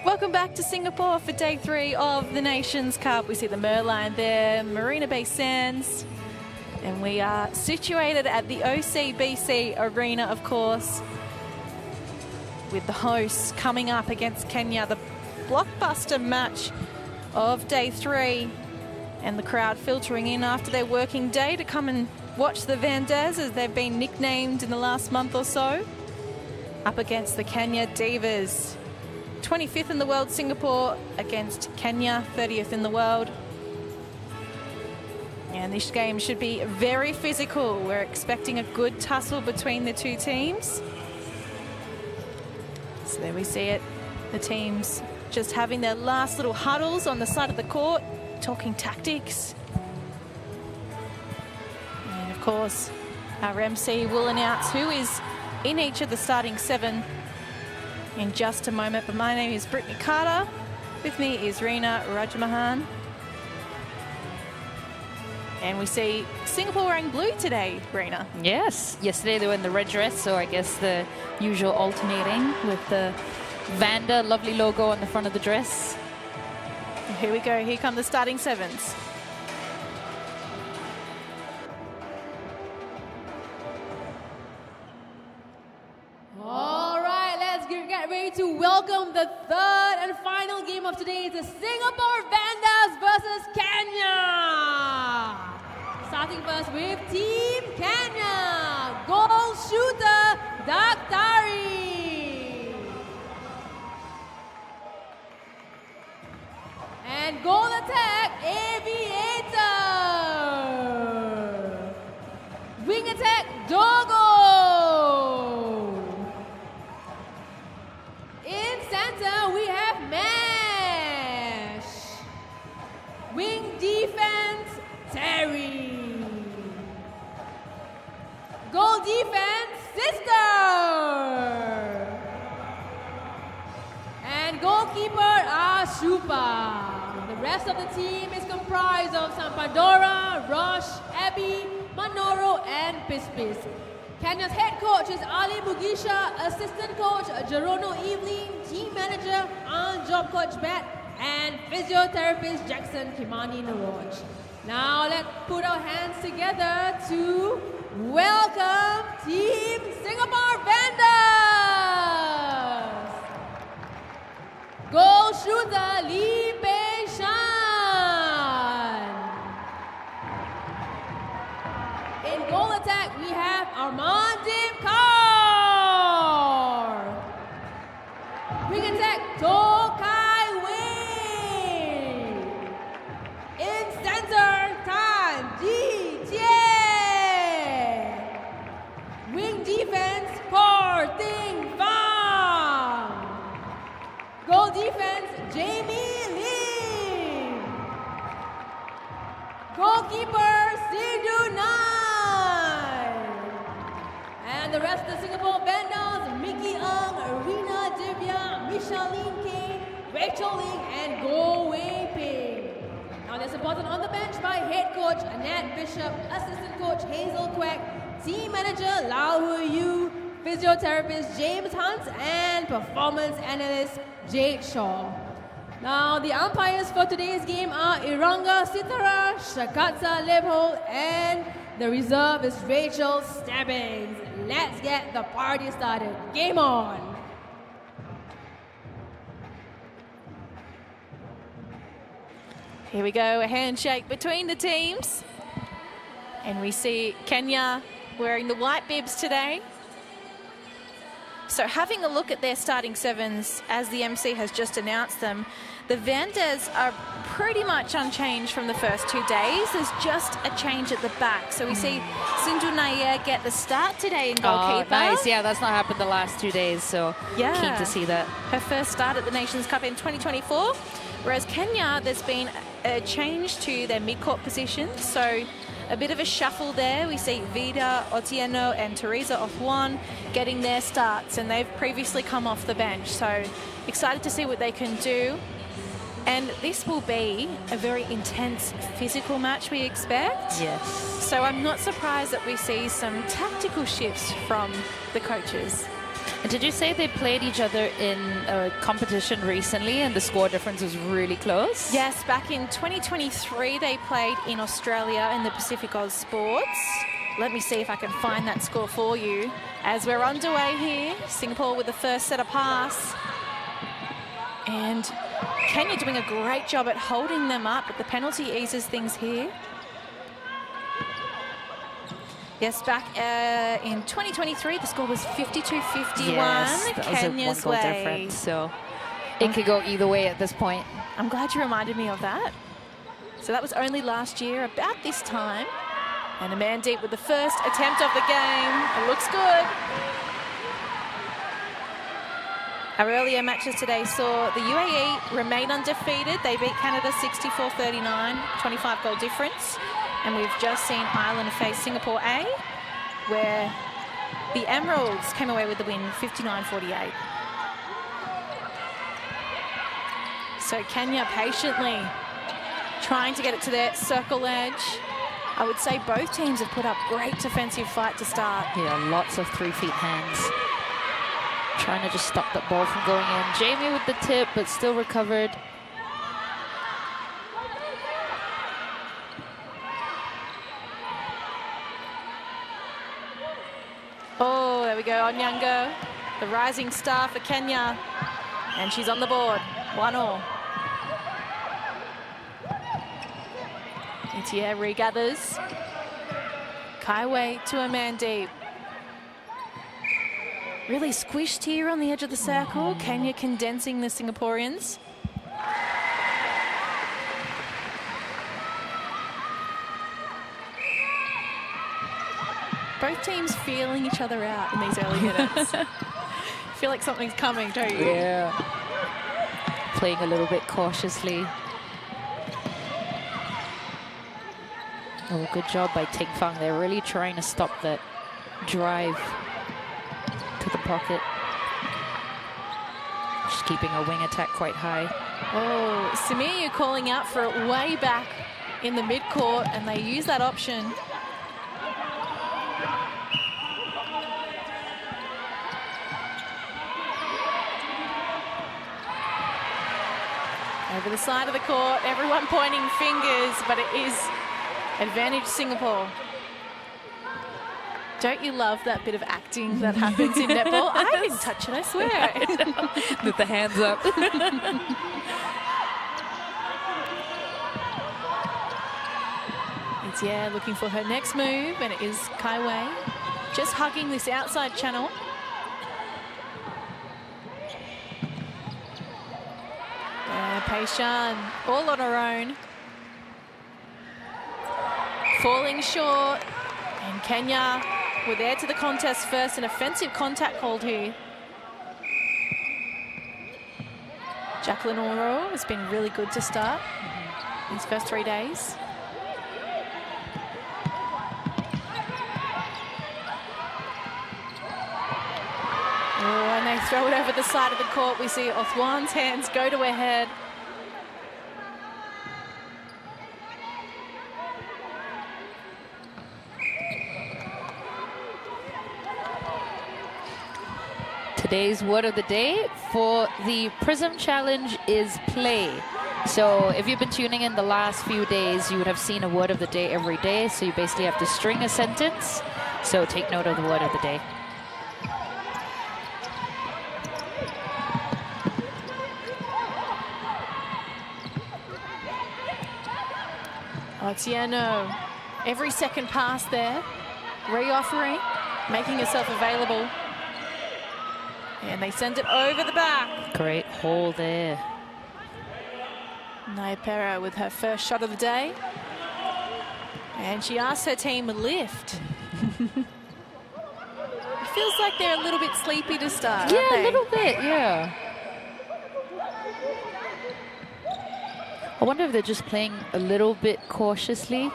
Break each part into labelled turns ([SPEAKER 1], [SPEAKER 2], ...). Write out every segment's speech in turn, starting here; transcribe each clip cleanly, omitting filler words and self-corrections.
[SPEAKER 1] Welcome back to Singapore for day 3 of the Nations Cup. We see the Merlion there, Marina Bay Sands, and we are situated at the OCBC Arena, of course, with the hosts coming up against Kenya, the blockbuster match of day 3, and the crowd filtering in after their working day to come and watch the Vandas, as they've been nicknamed in the last month or so, up against the Kenya Divas. 25th in the world, Singapore, against Kenya, 30th in the world. And this game should be very physical. We're expecting a good tussle between the two teams. So there we see it. The teams just having their last little huddles on the side of the court, talking tactics. And of course, our MC will announce who is in each of the starting 7 in just a moment. But my name is Brittany Carter. With me is Rina Rajamahan. And we see Singapore wearing blue today, Rina.
[SPEAKER 2] Yes, yesterday they were in the red dress, so I guess the usual alternating with the Vanda lovely logo on the front of the dress.
[SPEAKER 1] And here we go, here come the starting 7s.
[SPEAKER 3] Get ready to welcome the third and final game of today. The Singapore Vandas versus Kenya. Starting first with Team Kenya. Goal shooter, Daktari. And goal attack, Aviator. Wing attack, Dogo. In center, we have Mesh. Wing defense, Terry. Goal defense, Sister. And goalkeeper, Ashupa. The rest of the team is comprised of Sampadora, Rosh, Abby, Manoro, and Pispis. Kenya's head coach is Ali Mugisha, assistant coach Jerono Evelyn, team manager on-job coach Bat, and physiotherapist Jackson Kimani Naroj. Now let's put our hands together to welcome Team Singapore Vandas. Goal shooter Lee Pei Shan. In goal attack, we have Armand Kaur. Wing attack, Tokai Wei. In center, Tan Ji Jie. Wing defense, Por Ting Fang. Goal defense, Jamie Lim. Goalkeeper, Sidhu Nai. And the rest of the Singapore Vandas, Mickey Ng, Rina Divya, Micheline King, Rachel Ling, and Go Wei Ping. Now they're supported on the bench by head coach Annette Bishop, assistant coach Hazel Quack, team manager Lau Hu Yu, physiotherapist James Hunt, and performance analyst Jade Shaw. Now the umpires for today's game are Iranga Sitara, Shakatsa Lebho, and the reserve is Rachel Stabbings. Let's get the party started. Game on!
[SPEAKER 1] Here we go, a handshake between the teams. And we see Kenya wearing the white bibs today. So having a look at their starting 7s, as the MC has just announced them, the Vandas are pretty much unchanged from the first 2 days. There's just a change at the back. So we see Sindhu Nair get the start today in goalkeeper.
[SPEAKER 2] Oh, nice. Yeah, that's not happened the last 2 days, so
[SPEAKER 1] yeah,
[SPEAKER 2] keen to see that.
[SPEAKER 1] Her first start at the Nations Cup in 2024. Whereas Kenya, there's been a change to their mid-court position. So a bit of a shuffle there. We see Vida, Otieno, and Teresa Othwan getting their starts, and they've previously come off the bench. So excited to see what they can do. And this will be a very intense physical match, we expect.
[SPEAKER 2] Yes.
[SPEAKER 1] So I'm not surprised that we see some tactical shifts from the coaches.
[SPEAKER 2] And did you say they played each other in a competition recently and the score difference was really close?
[SPEAKER 1] Yes, back in 2023 they played in Australia in the Pacific Oz Sports. Let me see if I can find that score for you. As we're underway here, Singapore with the first set of pass. And Kenya doing a great job at holding them up, but the penalty eases things here. Yes, back in 2023, the score was 52-51.
[SPEAKER 2] Yes, that
[SPEAKER 1] Kenya's
[SPEAKER 2] was a 1 goal
[SPEAKER 1] way.
[SPEAKER 2] difference, so it could go either way at this point.
[SPEAKER 1] I'm glad you reminded me of that. So that was only last year, about this time. And a man deep with the first attempt of the game. It looks good. Our earlier matches today saw the UAE remain undefeated. They beat Canada 64-39, 25 goal difference. And we've just seen Ireland face Singapore A, where the Emeralds came away with the win 59-48. So Kenya patiently trying to get it to their circle edge. I would say both teams have put up great defensive fight to start.
[SPEAKER 2] Yeah, lots of 3 feet hands. Trying to just stop that ball from going in. Jamie with the tip, but still recovered.
[SPEAKER 1] Oh, there we go, Onyango, the rising star for Kenya. And she's on the board, 1-1. Itie regathers. Kaiwei to a man deep. Really squished here on the edge of the circle. Kenya condensing the Singaporeans. Both teams feeling each other out in these early minutes. Feel like something's coming, don't you?
[SPEAKER 2] Yeah. Playing a little bit cautiously. Oh, good job by Ting Fang. They're really trying to stop that drive to the pocket. Just keeping a wing attack quite high.
[SPEAKER 1] Oh, Simiyu calling out for it way back in the mid-court, and they use that option. Over the side of the court, everyone pointing fingers, but it is advantage Singapore. Don't you love that bit of acting that happens in netball? I didn't touch it, I swear.
[SPEAKER 2] With the hands up.
[SPEAKER 1] It's, yeah, looking for her next move, and it is Kaiwei just hugging this outside channel. Pei Shan all on her own. Falling short, and Kenya were there to the contest first. An offensive contact called here. Jacqueline Oro has been really good to start these first 3 days. Oh, and they throw it over the side of the court. We see Othwan's hands go to her head.
[SPEAKER 2] Today's word of the day for the Prism Challenge is play. So if you've been tuning in the last few days, you would have seen a word of the day every day. So you basically have to string a sentence. So take note of the word of the day.
[SPEAKER 1] Otieno, every second pass there, re-offering, making herself available. And they send it over the back.
[SPEAKER 2] Great hole there.
[SPEAKER 1] Naipera with her first shot of the day. And she asks her team a lift. It feels like they're a little bit sleepy to start,
[SPEAKER 2] Yeah,
[SPEAKER 1] aren't they?
[SPEAKER 2] a little bit, yeah. I wonder if they're just playing a little bit cautiously.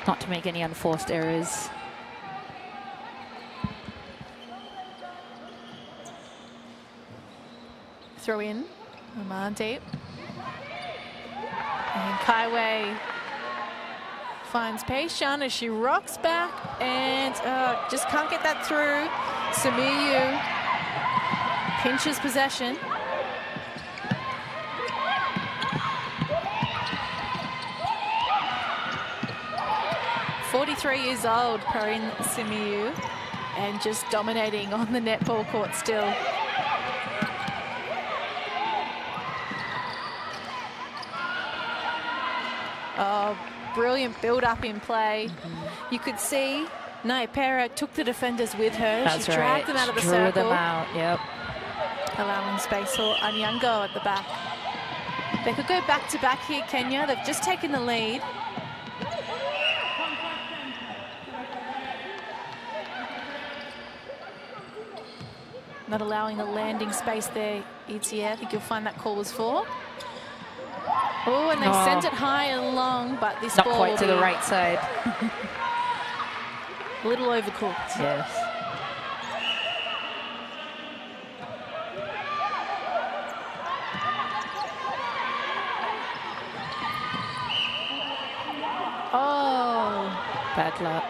[SPEAKER 2] Not to make any unforced errors.
[SPEAKER 1] Throw in, Amante. And Kaiwei finds Pei Shan as she rocks back and just can't get that through. Samiyu pinches possession. "43 years old, Karin Samiyu, and just dominating on the netball court still. Oh, brilliant build-up in play. You could see Naipera took the defenders with her.
[SPEAKER 2] That's
[SPEAKER 1] she
[SPEAKER 2] right.
[SPEAKER 1] dragged them out of the
[SPEAKER 2] Drew
[SPEAKER 1] circle.
[SPEAKER 2] them out, yep.
[SPEAKER 1] Allowing space for Anyango at the back. They could go back-to-back here, Kenya. They've just taken the lead. Not allowing a landing space there, ETA. I think you'll find that call was for. Oh, and they sent it high and long, but this
[SPEAKER 2] Not
[SPEAKER 1] ball
[SPEAKER 2] quite to the right side.
[SPEAKER 1] a little overcooked.
[SPEAKER 2] Yes.
[SPEAKER 1] Oh,
[SPEAKER 2] Bad luck.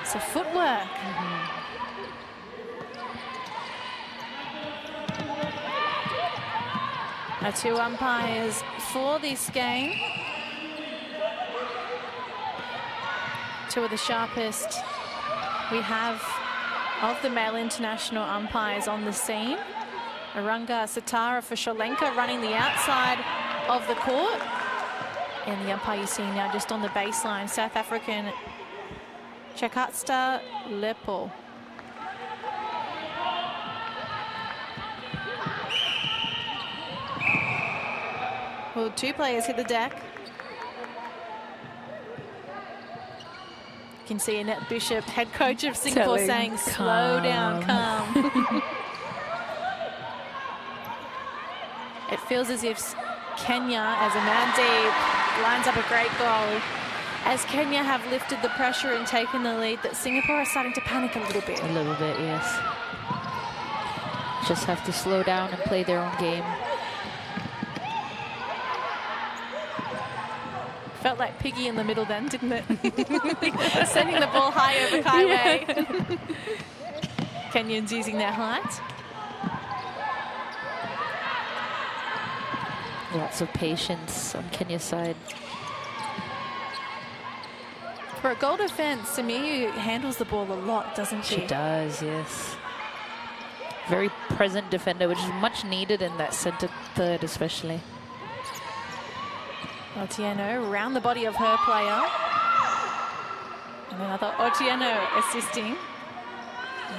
[SPEAKER 1] so footwork. Our two umpires for this game. Two of the sharpest we have of the male international umpires on the scene. Arunga Satara for Sri Lanka running the outside of the court. And the umpire you see now just on the baseline, South African Chakatsta Lepo. Well, two players hit the deck. You can see Annette Bishop, head coach of Singapore, saying, slow down, calm. It feels as if Kenya, as Amandeep lines up a great goal, as Kenya have lifted the pressure and taken the lead, that Singapore are starting to panic a little bit.
[SPEAKER 2] A little bit, yes. Just have to slow down and play their own game.
[SPEAKER 1] Felt like Piggy in the middle then, didn't it? Sending the ball high over Kaiway. Yeah. Kenyans using their height.
[SPEAKER 2] Lots of patience on Kenya's side.
[SPEAKER 1] For a goal defense, Samiyu handles the ball a lot, doesn't she?
[SPEAKER 2] She does, yes. Very present defender, which is much needed in that center third especially.
[SPEAKER 1] Otieno around the body of her player. And another Otieno assisting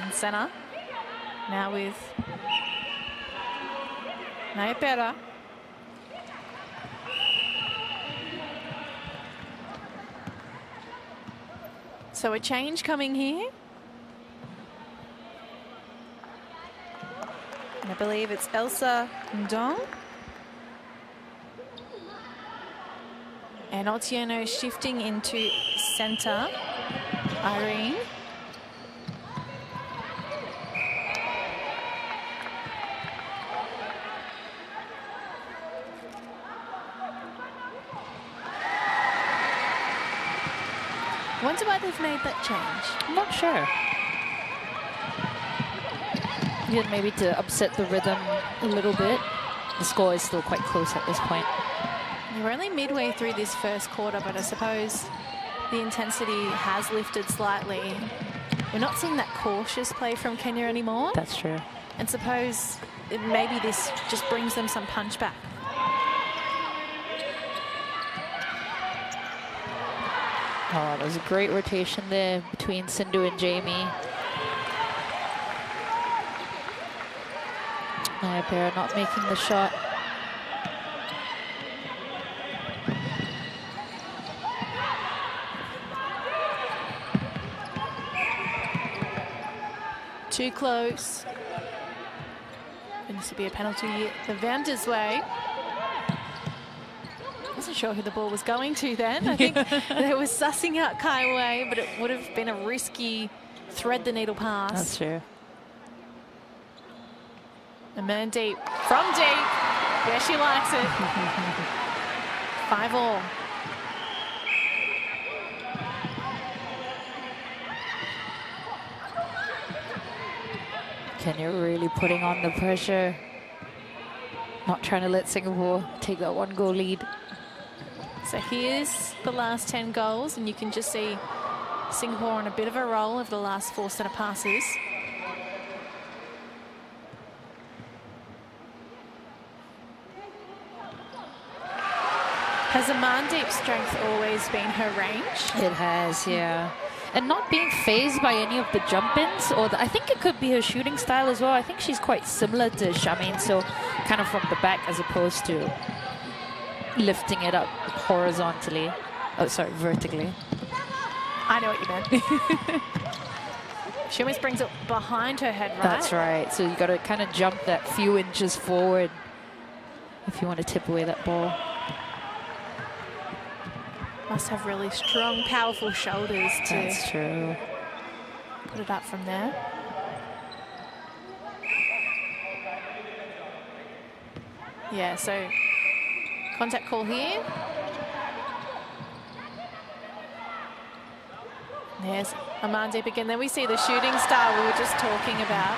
[SPEAKER 1] in center. Now with Naipera. So a change coming here. And I believe it's Elsa Ndong. And Otieno shifting into center. Irene. Wonder why they've made that change.
[SPEAKER 2] I'm not sure. Yeah, maybe to upset the rhythm a little bit. The score is still quite close at this point.
[SPEAKER 1] We're only midway through this first quarter, but I suppose the intensity has lifted slightly. We're not seeing that cautious play from Kenya anymore.
[SPEAKER 2] That's true.
[SPEAKER 1] And suppose maybe this just brings them some punch back.
[SPEAKER 2] Oh, there's a great rotation there between Sindhu and Jamie. Naipera not making the shot.
[SPEAKER 1] Too close. And this will be a penalty the Vander's way. Wasn't sure who the ball was going to then. I think they were sussing out Kaiway, but it would have been a risky thread the needle pass.
[SPEAKER 2] That's true.
[SPEAKER 1] And man deep from deep. Yeah, she likes it. 5-all.
[SPEAKER 2] Kenya really putting on the pressure. Not trying to let Singapore take that 1-goal lead.
[SPEAKER 1] So here's the last 10 goals, and you can just see Singapore on a bit of a roll over the last 4 set of passes. Has Amandeep's strength always been her range?
[SPEAKER 2] It has, yeah. And not being phased by any of the jump-ins, or I think it could be her shooting style as well. I think she's quite similar to Shamin, so kind of from the back as opposed to lifting it up horizontally. Oh, sorry, vertically.
[SPEAKER 1] I know what you meant. She almost brings it behind her head, right?
[SPEAKER 2] That's right. So you got to kind of jump that few inches forward if you want to tip away that ball.
[SPEAKER 1] Must have really strong, powerful shoulders to
[SPEAKER 2] That's true.
[SPEAKER 1] put it up from there. Yeah, so contact call here. There's Amandeep again. Then we see the shooting star we were just talking about.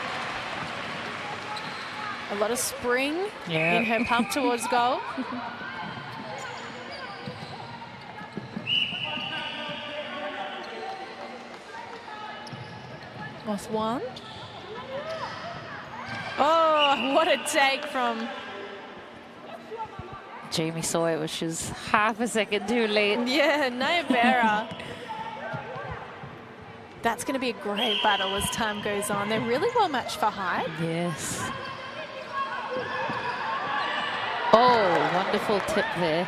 [SPEAKER 1] A lot of spring in her pump towards goal. Lost one. Oh, what a take from...
[SPEAKER 2] Jamie saw it, which is half a second too late.
[SPEAKER 1] Yeah, Nayabera. That's going to be a great battle as time goes on. They're really well matched for height.
[SPEAKER 2] Yes. Oh, wonderful tip there.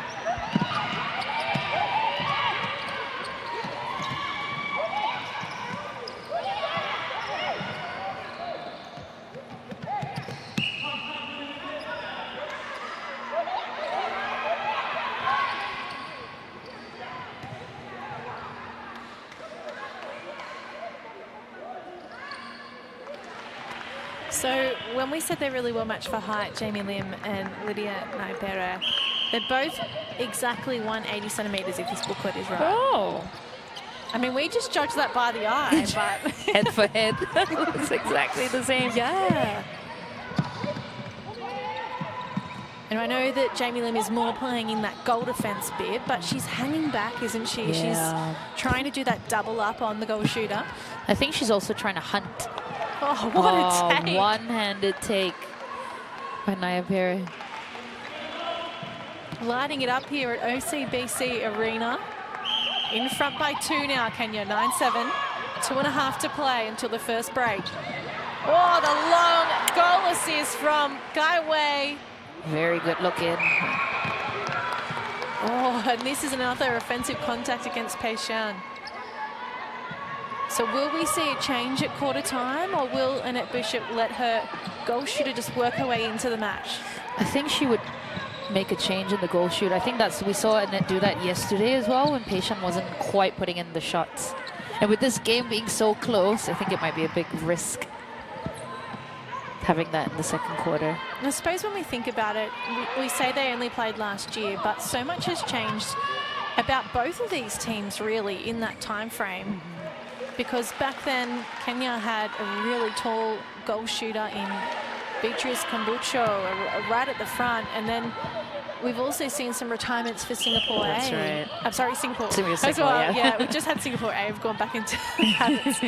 [SPEAKER 1] So when we said they're really well matched for height, Jamie Lim and Lydia Naipera, they're both exactly 180 centimetres if this booklet is right.
[SPEAKER 2] Oh.
[SPEAKER 1] I mean, we just judge that by the eye, but...
[SPEAKER 2] Head for head. It's exactly the same.
[SPEAKER 1] Yeah. And I know that Jamie Lim is more playing in that goal defence bit, but she's hanging back, isn't she?
[SPEAKER 2] Yeah.
[SPEAKER 1] She's trying to do that double up on the goal shooter.
[SPEAKER 2] I think she's also trying to hunt.
[SPEAKER 1] Oh, what a take.
[SPEAKER 2] One-handed take by Nayapera.
[SPEAKER 1] Lighting it up here at OCBC Arena. In front by 2 now, Kenya, 9-7. 2.5 to play until the first break. Oh, the long goal assist from Kai Wei.
[SPEAKER 2] Very good look in.
[SPEAKER 1] Oh, and this is another offensive contact against Pei Shan. So will we see a change at quarter time, or will Annette Bishop let her goal shooter just work her way into the match?
[SPEAKER 2] I think she would make a change in the goal shoot. I think we saw Annette do that yesterday as well when Pei Shan wasn't quite putting in the shots. And with this game being so close, I think it might be a big risk having that in the second quarter.
[SPEAKER 1] And I suppose when we think about it, we say they only played last year, but so much has changed about both of these teams really in that time frame. Because back then, Kenya had a really tall goal shooter in Beatrice Kombucho right at the front, and then we've also seen some retirements for Singapore
[SPEAKER 2] That's
[SPEAKER 1] A.
[SPEAKER 2] right.
[SPEAKER 1] I'm sorry, Singapore as
[SPEAKER 2] Singapore,
[SPEAKER 1] well.
[SPEAKER 2] yeah.
[SPEAKER 1] We've just had Singapore A. We've gone back into habits.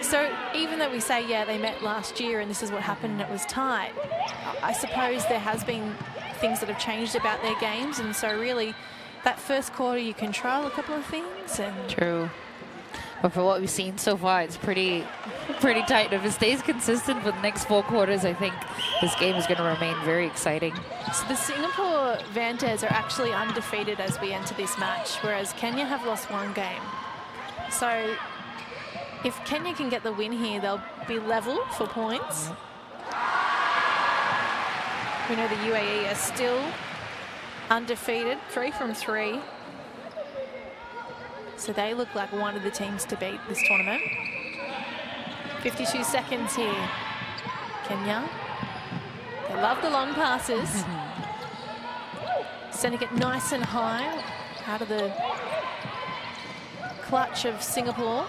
[SPEAKER 1] So even though we say, yeah, they met last year and this is what happened and it was tight, I suppose there has been things that have changed about their games, and so really that first quarter you control a couple of things. And
[SPEAKER 2] True. But for what we've seen so far, it's pretty tight. If it stays consistent for the next 4 quarters, I think this game is going to remain very exciting.
[SPEAKER 1] So the Singapore Vantas are actually undefeated as we enter this match, whereas Kenya have lost 1 game. So if Kenya can get the win here, they'll be level for points. We know the UAE are still undefeated, 3 from 3. So they look like one of the teams to beat this tournament. 52 seconds here. Kenya. They love the long passes. Sending it nice and high out of the clutch of Singapore.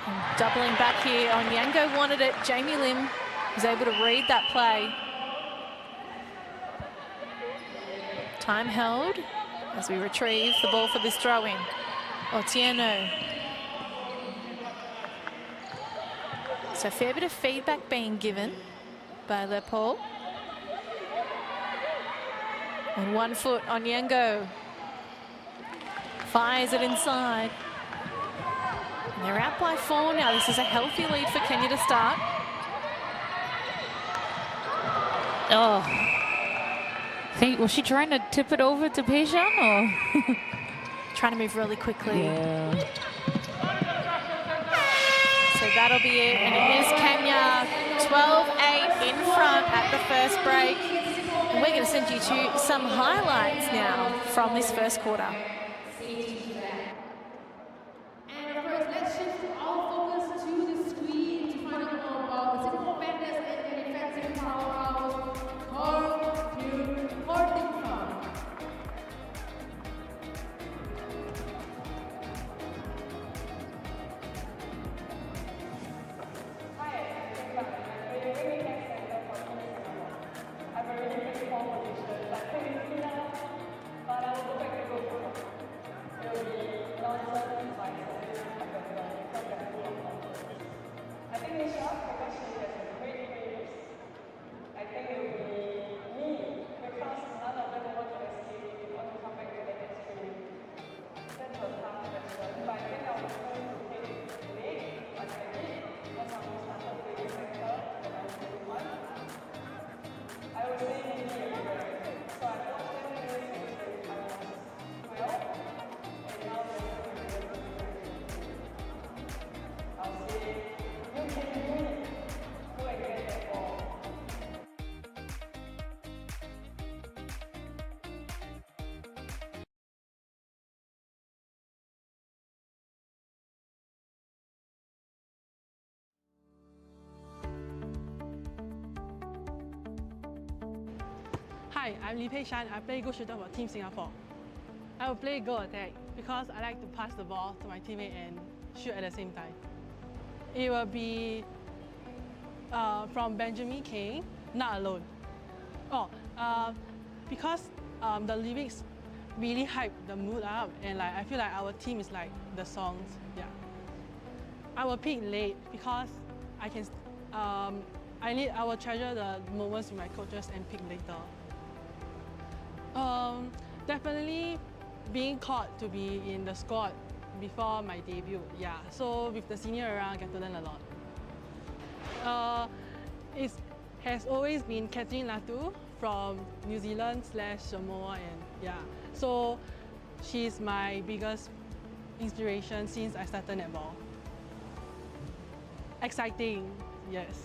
[SPEAKER 1] And Doubling back here on Yango wanted it. Jamie Lim was able to read that play. Time held as we retrieve the ball for this throw-in. Otieno. So a fair bit of feedback being given by Lepol. And 1 foot on Yango. Fires it inside. And they're out by 4 now. This is a healthy lead for Kenya to start.
[SPEAKER 2] Oh. Was she trying to tip it over to Peixian or?
[SPEAKER 1] Trying to move really quickly.
[SPEAKER 2] Yeah.
[SPEAKER 1] So that'll be it. And it is Kenya 12-8 in front at the first break. And we're going to send you to some highlights now from this first quarter.
[SPEAKER 4] Hi, I'm Li Pei-Shan. I play goal shooter for Team Singapore. I will play goal attack because I like to pass the ball to my teammate and shoot at the same time. It will be from Benjamin King, Not Alone. Because the lyrics really hype the mood up, and I feel like our team is like the songs. Yeah. I will pick late because I will treasure the moments with my coaches and pick later. Definitely being called to be in the squad before my debut. Yeah, so with the senior around, I get to learn a lot. It has always been Catherine Latu from New Zealand / Samoa, and yeah, so she's my biggest inspiration since I started netball. Exciting, yes.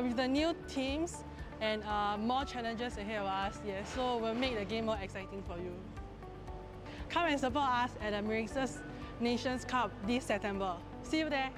[SPEAKER 4] With the new teams and more challenges ahead of us, yes, so we'll make the game more exciting for you. Come and support us at the Mirxes Nations Cup this September. See you there.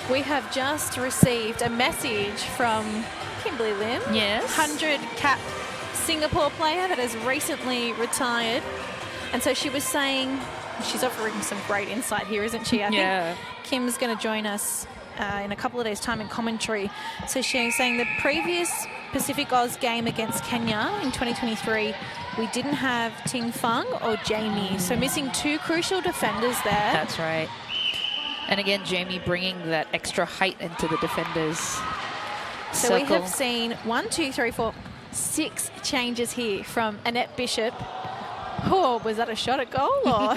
[SPEAKER 1] We have just received a message from Kimberly Lim.
[SPEAKER 2] Yes.
[SPEAKER 1] 100 cap Singapore player that has recently retired. And so she was saying, she's offering some great insight here, isn't she? I think Kim's going to join us in a couple of days' time in commentary. So she's saying the previous Pacific Oz game against Kenya in 2023, we didn't have Ting Fung or Jamie, so missing 2 crucial defenders there.
[SPEAKER 2] That's right. And again, Jamie bringing that extra height into the defenders.
[SPEAKER 1] So we have seen 1, 2, 3, 4, 6 changes here from Annette Bishop. Oh, was that a shot at goal? Or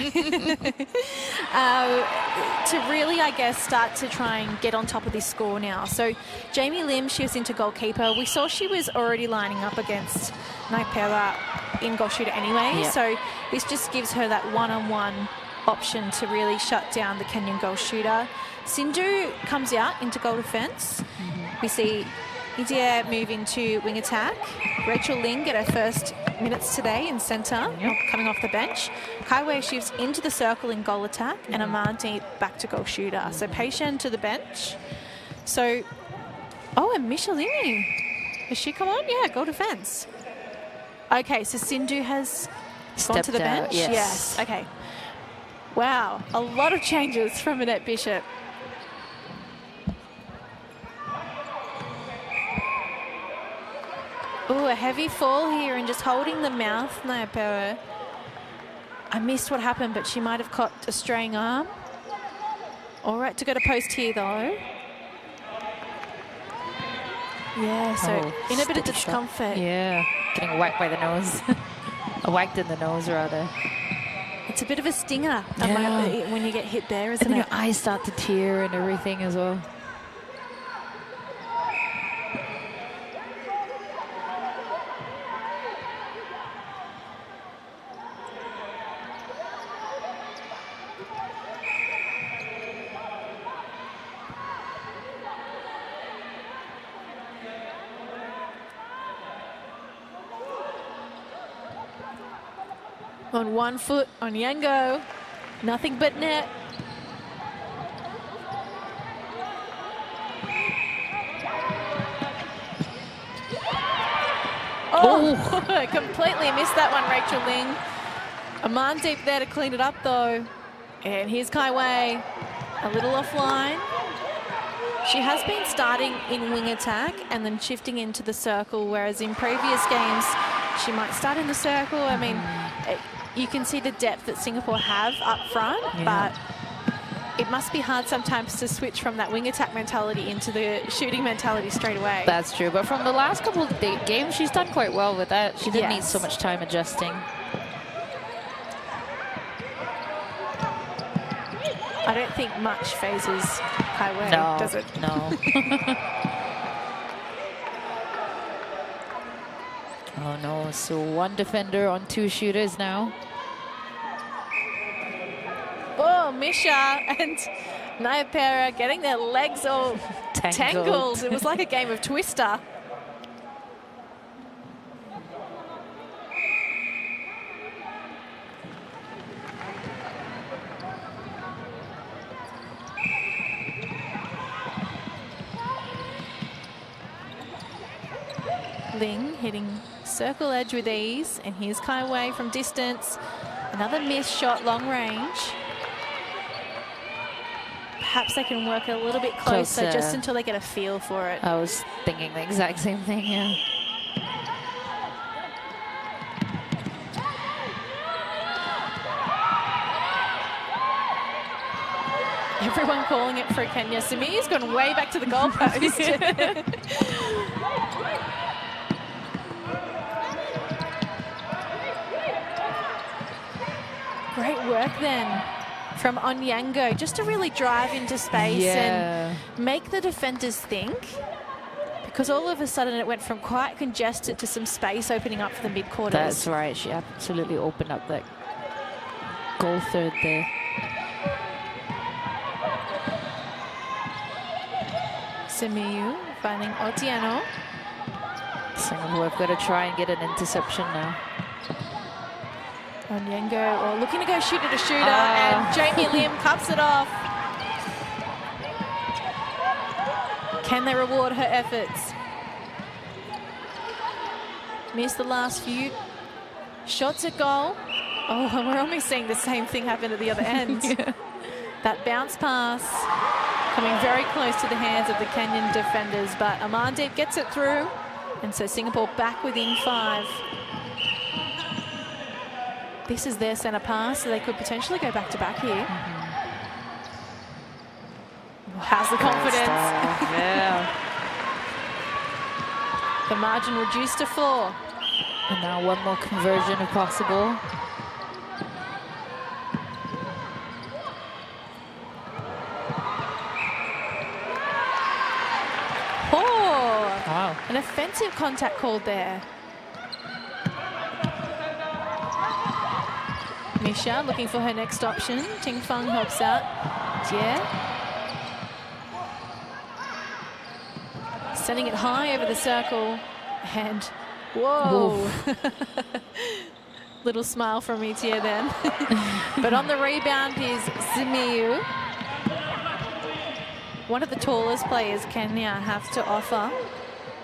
[SPEAKER 1] to really, I guess, start to try and get on top of this score now. So Jamie Lim, she was into goalkeeper. We saw she was already lining up against Naipera in goal shooter anyway.
[SPEAKER 2] Yep.
[SPEAKER 1] So this just gives her that one-on-one option to really shut down the Kenyan goal shooter. Sindhu comes out into goal defence. We see Idia move into wing attack. Rachel Ling get her first minutes today in centre, coming off the bench. Kaiwei shifts into the circle in goal attack, and Amante back to goal shooter. So Patient to the bench. So, oh, and Micheline. Has she come on? Yeah, goal defence. Okay, so Sindhu has gone to the bench? Yes. Okay. Wow, a lot of changes from Annette Bishop. Ooh, a heavy fall here and just holding the mouth, Naipera. I missed what happened, but she might have caught a straying arm. All right to go to post here, though. Yeah, so in a bit of discomfort.
[SPEAKER 2] Yeah, getting whacked by the nose. Whacked in the nose, rather.
[SPEAKER 1] It's a bit of a stinger when you get hit there, isn't
[SPEAKER 2] and then
[SPEAKER 1] it?
[SPEAKER 2] your eyes start to tear and everything as well.
[SPEAKER 1] On 1 foot, on Yango. Nothing but net. Oh, completely missed that one, Rachel Ling. Amandeep there to clean it up, though. And here's Kaiwei, a little offline. She has been starting in wing attack and then shifting into the circle, whereas in previous games, she might start in the circle. I mean, you can see the depth that Singapore have up front, but it must be hard sometimes to switch from that wing attack mentality into the shooting mentality straight away.
[SPEAKER 2] That's true, but from the last couple of games, she's done quite well with that. She didn't need so much time adjusting.
[SPEAKER 1] I don't think much phases Kaiwei, does it?
[SPEAKER 2] No. Oh no, so 1 defender on 2 shooters now.
[SPEAKER 1] Oh, Misha and Naipera getting their legs all tangled. It was like a game of Twister. Ling hitting circle edge with ease, and here's Kaiwei from distance. Another missed shot, long range. Perhaps they can work a little bit closer just until they get a feel for it.
[SPEAKER 2] I was thinking the exact same thing, yeah.
[SPEAKER 1] Everyone calling it for Kenya. Sami's gone way back to the goalpost. Great work then from Onyango, just to really drive into space and make the defenders think, because all of a sudden it went from quite congested to some space opening up for the mid-quarters.
[SPEAKER 2] That's right, she absolutely opened up that goal third there.
[SPEAKER 1] Simiyu finding Otieno.
[SPEAKER 2] Singapore have got to try and get an interception now.
[SPEAKER 1] Onyango, looking to go shooter to shooter, and Jamie Lim cups it off. Can they reward her efforts? Missed the last few shots at goal. Oh, and we're almost seeing the same thing happen at the other end. That bounce pass coming very close to the hands of the Kenyan defenders, but Amandeep gets it through. And so Singapore back within 5. This is their centre pass, so they could potentially go back-to-back here. Has the confidence.
[SPEAKER 2] Yeah.
[SPEAKER 1] The margin reduced to 4.
[SPEAKER 2] And now one more conversion if possible.
[SPEAKER 1] Oh,
[SPEAKER 2] Wow.
[SPEAKER 1] an offensive contact called there. Misha looking for her next option. Ting Feng helps out. Yeah. Sending it high over the circle. And whoa. Little smile from Itia then. But on the rebound is Zimiu. One of the tallest players Kenya have to offer.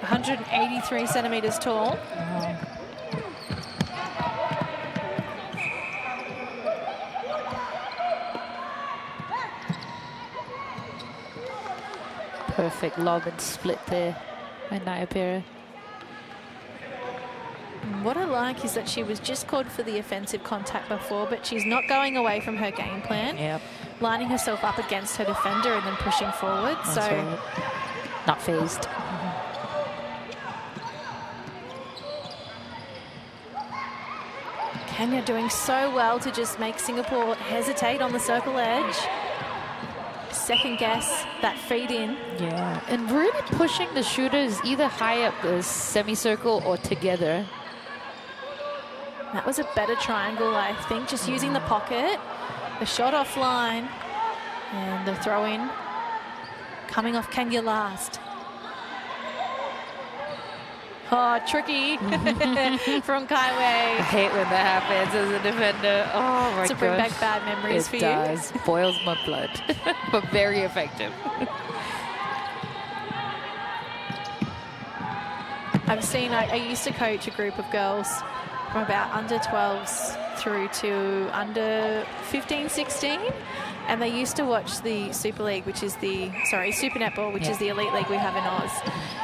[SPEAKER 1] 183 centimetres tall.
[SPEAKER 2] Perfect lob and split there by Naipera.
[SPEAKER 1] What I like is that she was just called for the offensive contact before, but she's not going away from her game plan.
[SPEAKER 2] Yep.
[SPEAKER 1] Lining herself up against her defender and then pushing forward.
[SPEAKER 2] That's
[SPEAKER 1] so
[SPEAKER 2] right. Not phased.
[SPEAKER 1] Kenya doing so well to just make Singapore hesitate on the circle edge. Second guess that feed in.
[SPEAKER 2] Yeah, and really pushing the shooters either high up the semicircle or together.
[SPEAKER 1] That was a better triangle, I think, just using the pocket. The shot offline and the throw in coming off Kenya last. Oh, tricky from Kaiwei.
[SPEAKER 2] I hate when that happens as a defender. Oh my gosh.
[SPEAKER 1] To bring back bad memories for
[SPEAKER 2] it
[SPEAKER 1] you.
[SPEAKER 2] does. Boils my blood, but very effective.
[SPEAKER 1] I've seen, I used to coach a group of girls from about under 12s through to under 15, 16. And they used to watch the Super League, which is the, Super Netball, which is the elite league we have in Oz.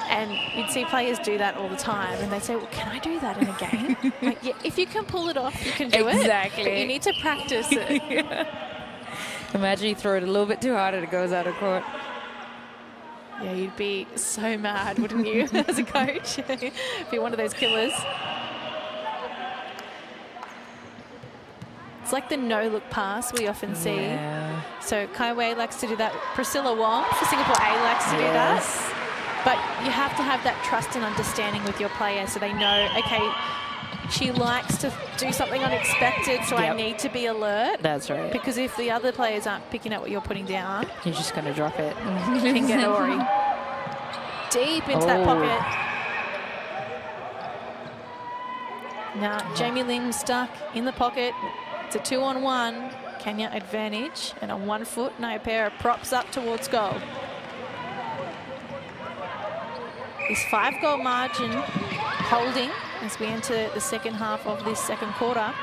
[SPEAKER 1] And you'd see players do that all the time. And they'd say, well, can I do that in a game? Like, yeah, if you can pull it off, you can do it.
[SPEAKER 2] Exactly.
[SPEAKER 1] But you need to practice it.
[SPEAKER 2] Yeah. Imagine you throw it a little bit too hard and it goes out of court.
[SPEAKER 1] Yeah, you'd be so mad, wouldn't you, as a coach? Be one of those killers. It's like the no-look pass we often see.
[SPEAKER 2] Yeah.
[SPEAKER 1] So Kaiwei likes to do that. Priscilla Wong for Singapore A likes to do that. But you have to have that trust and understanding with your player so they know, okay, she likes to do something unexpected, so I need to be alert.
[SPEAKER 2] That's right.
[SPEAKER 1] Because if the other players aren't picking up what you're putting down,
[SPEAKER 2] You're just going to drop it.
[SPEAKER 1] Kinganori. Deep into that pocket. Now, Jamie Lim stuck in the pocket. It's a 2-on-1. Kenya advantage. And on 1 foot, Naipera props up towards goal. This 5-goal margin holding as we enter the second half of this second quarter.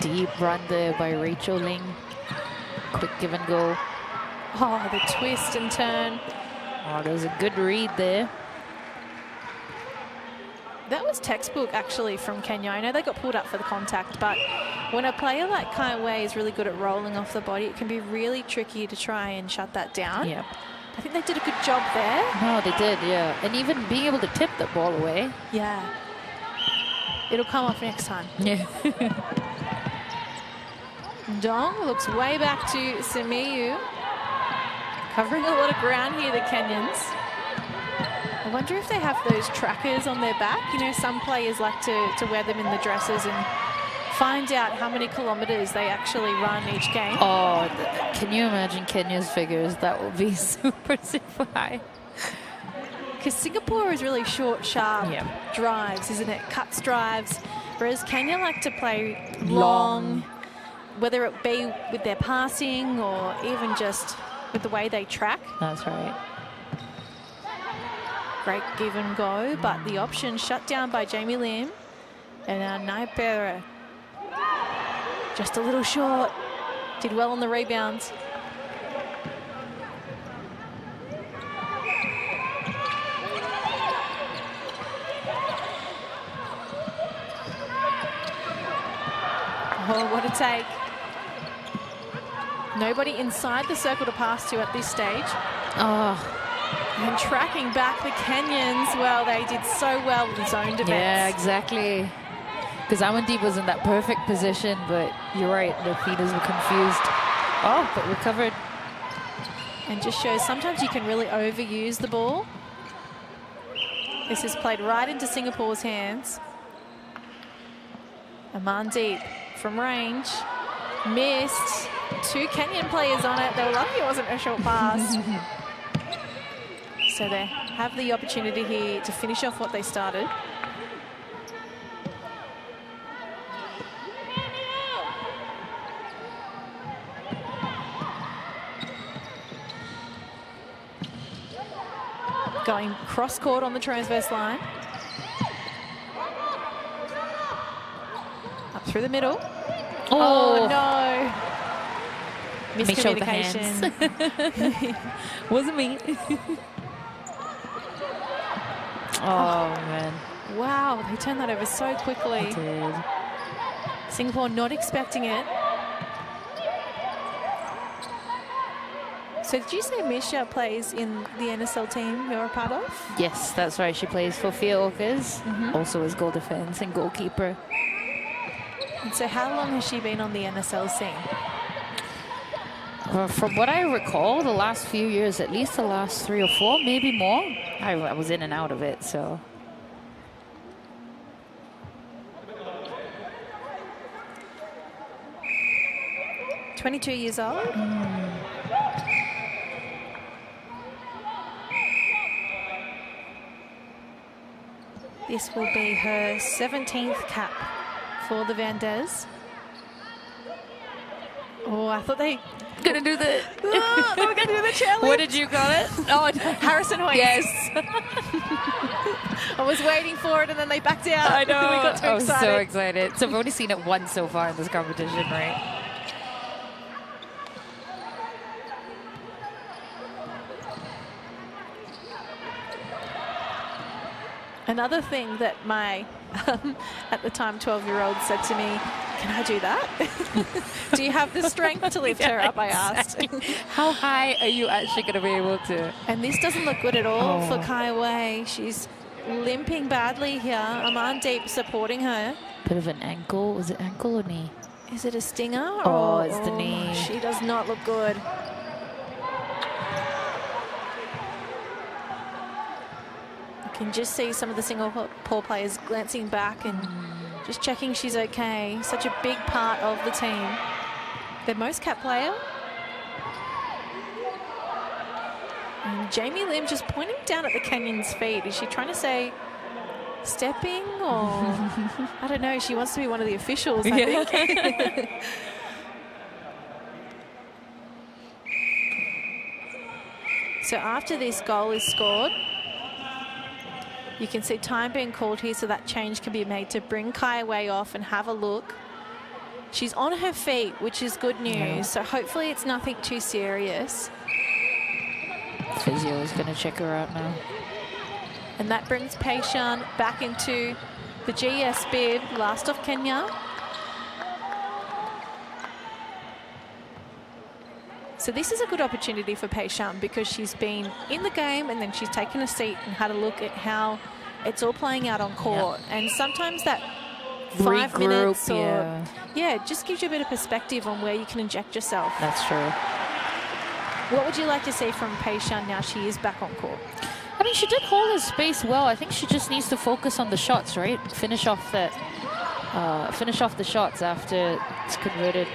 [SPEAKER 2] Deep run there by Rachel Ling. Quick give and go.
[SPEAKER 1] Oh, the twist and turn.
[SPEAKER 2] Oh, there's a good read there.
[SPEAKER 1] That was textbook, actually, from Kenya. I know they got pulled up for the contact, but when a player like Kaiwei is really good at rolling off the body, it can be really tricky to try and shut that down.
[SPEAKER 2] Yeah.
[SPEAKER 1] I think they did a good job there.
[SPEAKER 2] No, they did, yeah. And even being able to tip the ball away.
[SPEAKER 1] Yeah. It'll come off next time.
[SPEAKER 2] Yeah.
[SPEAKER 1] Dong looks way back to Simiyu. Covering a lot of ground here, the Kenyans. I wonder if they have those trackers on their back. You know, some players like to wear them in the dresses and find out how many kilometres they actually run each game.
[SPEAKER 2] Oh, can you imagine Kenya's figures? That would be super high.
[SPEAKER 1] Because Singapore is really short, sharp drives, isn't it? Cuts drives. Whereas Kenya like to play long, whether it be with their passing or even just with the way they track.
[SPEAKER 2] That's right.
[SPEAKER 1] Great give and go, but the option shut down by Jamie Lim. And now Naipera just a little short. Did well on the rebounds. Oh, what a take. Nobody inside the circle to pass to at this stage.
[SPEAKER 2] Oh.
[SPEAKER 1] And tracking back the Kenyans, well, they did so well with zone defense.
[SPEAKER 2] Yeah, exactly. Because Amandeep was in that perfect position, but you're right, the feeders were confused. Oh, but recovered.
[SPEAKER 1] And just shows sometimes you can really overuse the ball. This is played right into Singapore's hands. Amandeep from range. Missed. 2 Kenyan players on it. They were lucky it wasn't a short pass. So they have the opportunity here to finish off what they started. Going cross-court on the transverse line. Up through the middle. Oh no. Miscommunication.
[SPEAKER 2] Wasn't me. Oh, man.
[SPEAKER 1] Wow, they turned that over so quickly.
[SPEAKER 2] They did.
[SPEAKER 1] Singapore not expecting it. So did you say Misha plays in the NSL team you're a part of?
[SPEAKER 2] Yes, that's right. She plays for Fiocas, also as goal defense and goalkeeper.
[SPEAKER 1] And so how long has she been on the NSL scene?
[SPEAKER 2] From what I recall, the last few years, at least the last 3 or 4, maybe more. I was in and out of it, so.
[SPEAKER 1] – 22 years old. This will be her 17th cap for the Vandes. Oh, I thought they
[SPEAKER 2] Gonna do the.
[SPEAKER 1] Oh, they were going to do the chairlift.
[SPEAKER 2] What did you call it? Oh,
[SPEAKER 1] Harrison Hoyt.
[SPEAKER 2] Yes.
[SPEAKER 1] I was waiting for it and then they backed out.
[SPEAKER 2] I know.
[SPEAKER 1] We got too
[SPEAKER 2] I was
[SPEAKER 1] excited.
[SPEAKER 2] so excited. So I've only seen it once so far in this competition, right?
[SPEAKER 1] Another thing that my, at the time, 12-year-old said to me, can I do that? Do you have the strength to lift her up, I asked.
[SPEAKER 2] How high are you actually going to be able to?
[SPEAKER 1] And this doesn't look good at all for Kai Wei. She's limping badly here. Amandeep supporting her.
[SPEAKER 2] Bit of an ankle. Was it ankle or knee?
[SPEAKER 1] Is it a stinger?
[SPEAKER 2] Oh, it's the knee.
[SPEAKER 1] She does not look good. You can just see some of the Singapore players glancing back and just checking she's okay. Such a big part of the team. Their most capped player. And Jamie Lim just pointing down at the Kenyans' feet. Is she trying to say stepping or I don't know. She wants to be one of the officials, I think. So after this goal is scored, you can see time being called here, so that change can be made to bring Kai Wei off and have a look. She's on her feet, which is good news. So hopefully it's nothing too serious.
[SPEAKER 2] Physio is going to check her out now.
[SPEAKER 1] And that brings Peishan back into the GS bib, last of Kenya. So this is a good opportunity for Peishan because she's been in the game and then she's taken a seat and had a look at how it's all playing out on court. Yep. And sometimes that 5 minutes or just gives you a bit of perspective on where you can inject yourself.
[SPEAKER 2] That's true.
[SPEAKER 1] What would you like to see from Peishan now she is back on court?
[SPEAKER 2] I mean, she did hold her space well. I think she just needs to focus on the shots, right? Finish off the shots after it's converted.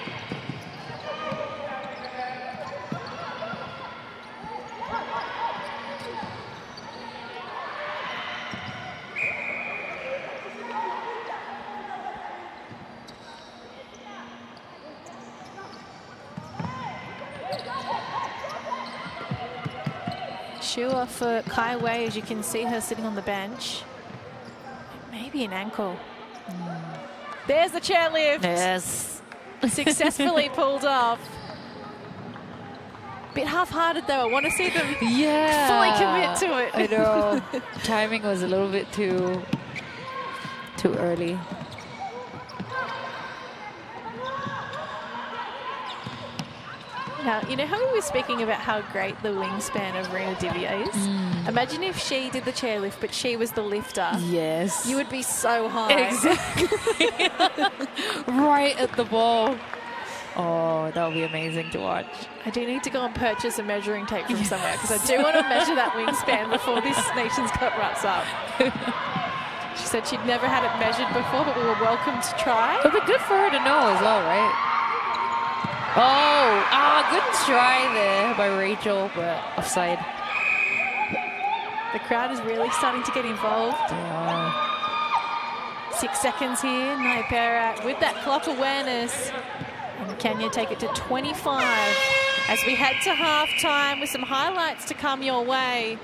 [SPEAKER 1] Sure for Kai Wei, as you can see her sitting on the bench. Maybe an ankle. There's the chairlift.
[SPEAKER 2] Yes.
[SPEAKER 1] Successfully pulled off. Bit half-hearted though. I want to see them fully commit to it.
[SPEAKER 2] I know. Timing was a little bit too early.
[SPEAKER 1] Now, you know how we were speaking about how great the wingspan of Rena Divya is? Imagine if she did the chairlift, but she was the lifter.
[SPEAKER 2] Yes.
[SPEAKER 1] You would be so high.
[SPEAKER 2] Exactly. Right at the ball. Oh, that would be amazing to watch.
[SPEAKER 1] I do need to go and purchase a measuring tape from somewhere because I do want to measure that wingspan before this Nations Cup wraps up. She said she'd never had it measured before, but we were welcome to try.
[SPEAKER 2] It'll be good for her to know as well, right? Oh, good try there by Rachel, but offside.
[SPEAKER 1] The crowd is really starting to get involved.
[SPEAKER 2] Yeah.
[SPEAKER 1] 6 seconds here. Naipera with that clock awareness. And Kenya take it to 25 as we head to halftime with some highlights to come your way.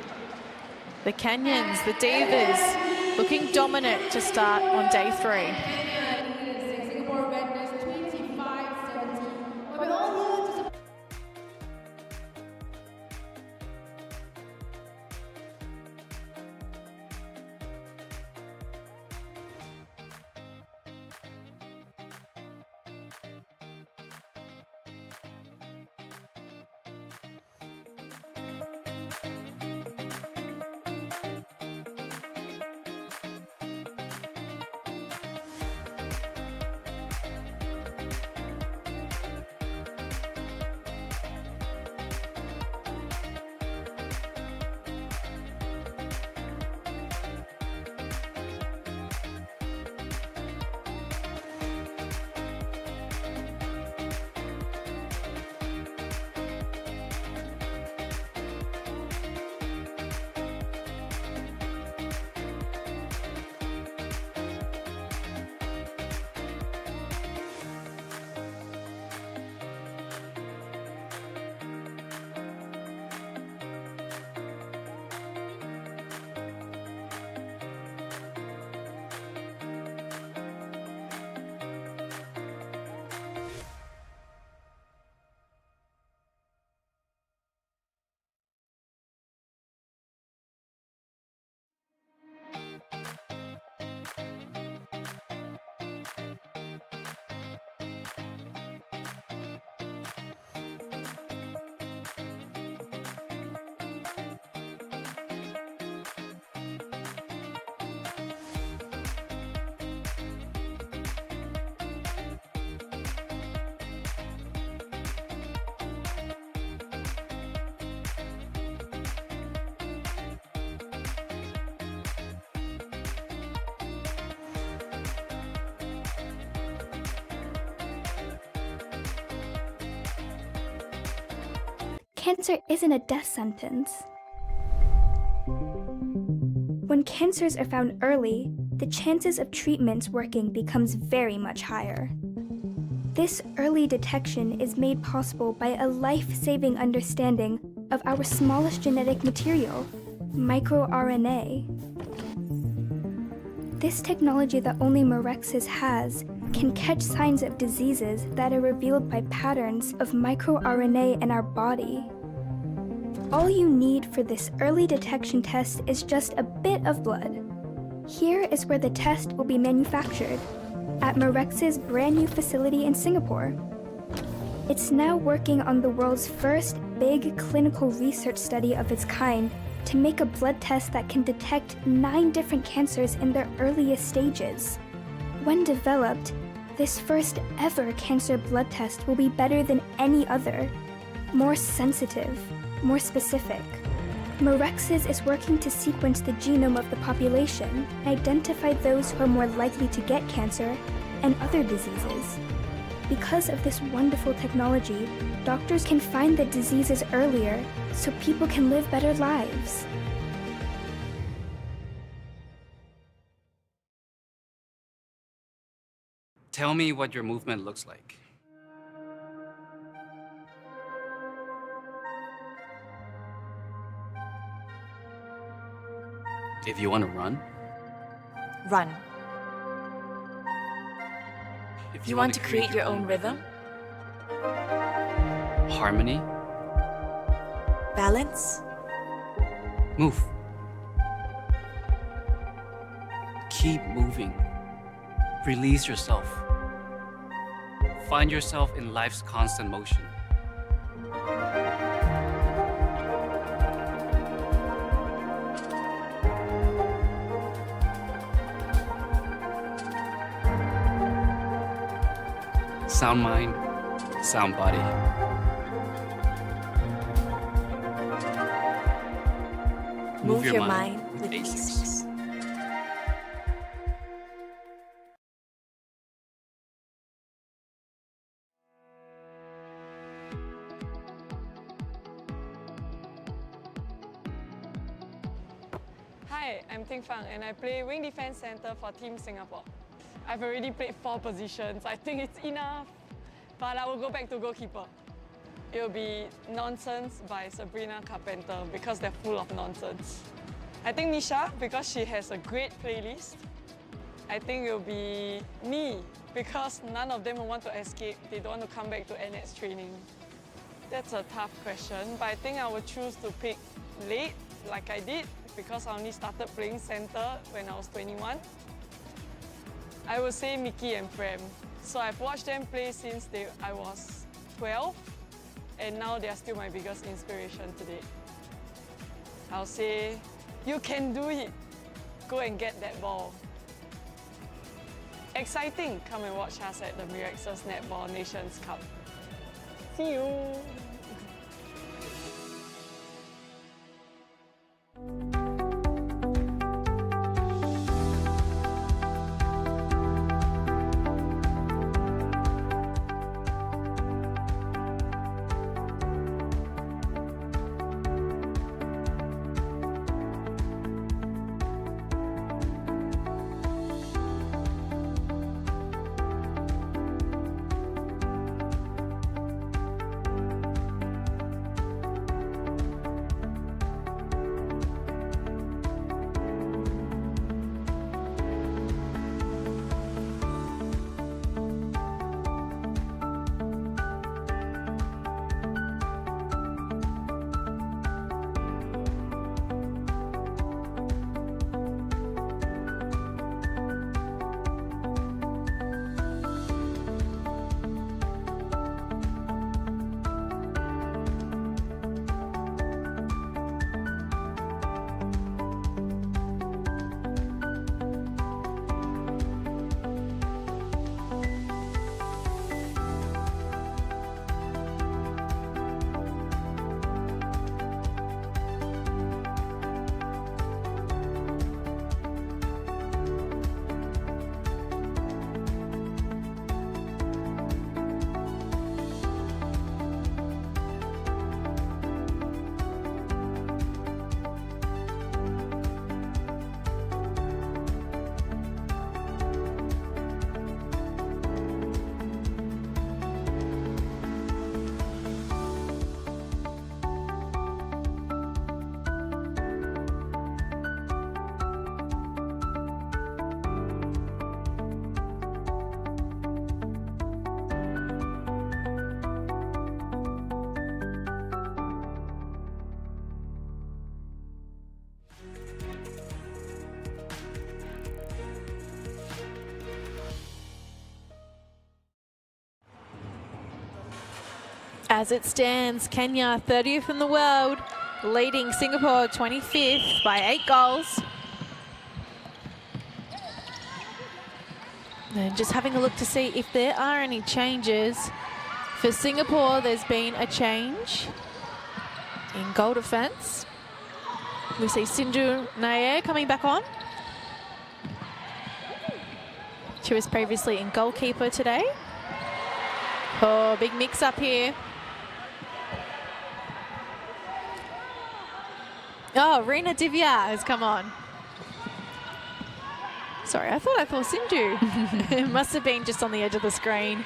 [SPEAKER 1] The Kenyans, the Divas, looking dominant to start on day 3.
[SPEAKER 3] Singapore Redness 25-17. But we're all here to support.
[SPEAKER 5] Cancer isn't a death sentence. When cancers are found early, the chances of treatments working becomes very much higher. This early detection is made possible by a life-saving understanding of our smallest genetic material, microRNA. This technology that only Mirxes has can catch signs of diseases that are revealed by patterns of microRNA in our body. All you need for this early detection test is just a bit of blood. Here is where the test will be manufactured, at Mirxes' brand new facility in Singapore. It's now working on the world's first big clinical research study of its kind to make a blood test that can detect 9 different cancers in their earliest stages. When developed, this first ever cancer blood test will be better than any other, more sensitive, more specific. Mirxes is working to sequence the genome of the population and identify those who are more likely to get cancer and other diseases. Because of this wonderful technology, doctors can find the diseases earlier so people can live better lives.
[SPEAKER 6] Tell me what your movement looks like. If you want to run,
[SPEAKER 7] Run.
[SPEAKER 6] if
[SPEAKER 7] You want to create your own rhythm?
[SPEAKER 6] harmony,
[SPEAKER 7] Balance?
[SPEAKER 6] move. Keep moving. Release yourself. Find yourself in life's constant motion. Sound mind, sound body.
[SPEAKER 7] Move your mind with
[SPEAKER 6] ASICS.
[SPEAKER 7] ease.
[SPEAKER 8] Hi, I'm Ting Fang and I play Wing Defense Center for Team Singapore. I've already played 4 positions. I think it's enough, but I will go back to goalkeeper. It will be Nonsense by Sabrina Carpenter because they're full of nonsense. I think Nisha because she has a great playlist. I think it will be me because none of them want to escape. They don't want to come back to NS training. That's a tough question, but I think I would choose to pick late like I did because I only started playing center when I was 21. I would say Mickey and Prem. So I've watched them play since I was 12, and now they are still my biggest inspiration today. I'll say, you can do it. Go and get that ball. Exciting, come and watch us at the Mirxes Netball Nations Cup. See you.
[SPEAKER 1] As it stands, Kenya 30th in the world, leading Singapore 25th by 8 goals. And just having a look to see if there are any changes. For Singapore, there's been a change in goal defence. We see Sindhu Nair coming back on. She was previously in goalkeeper today. Oh, big mix up here. Oh, Rina Divya has come on. Sorry, I thought Sindhu. It must have been just on the edge of the screen.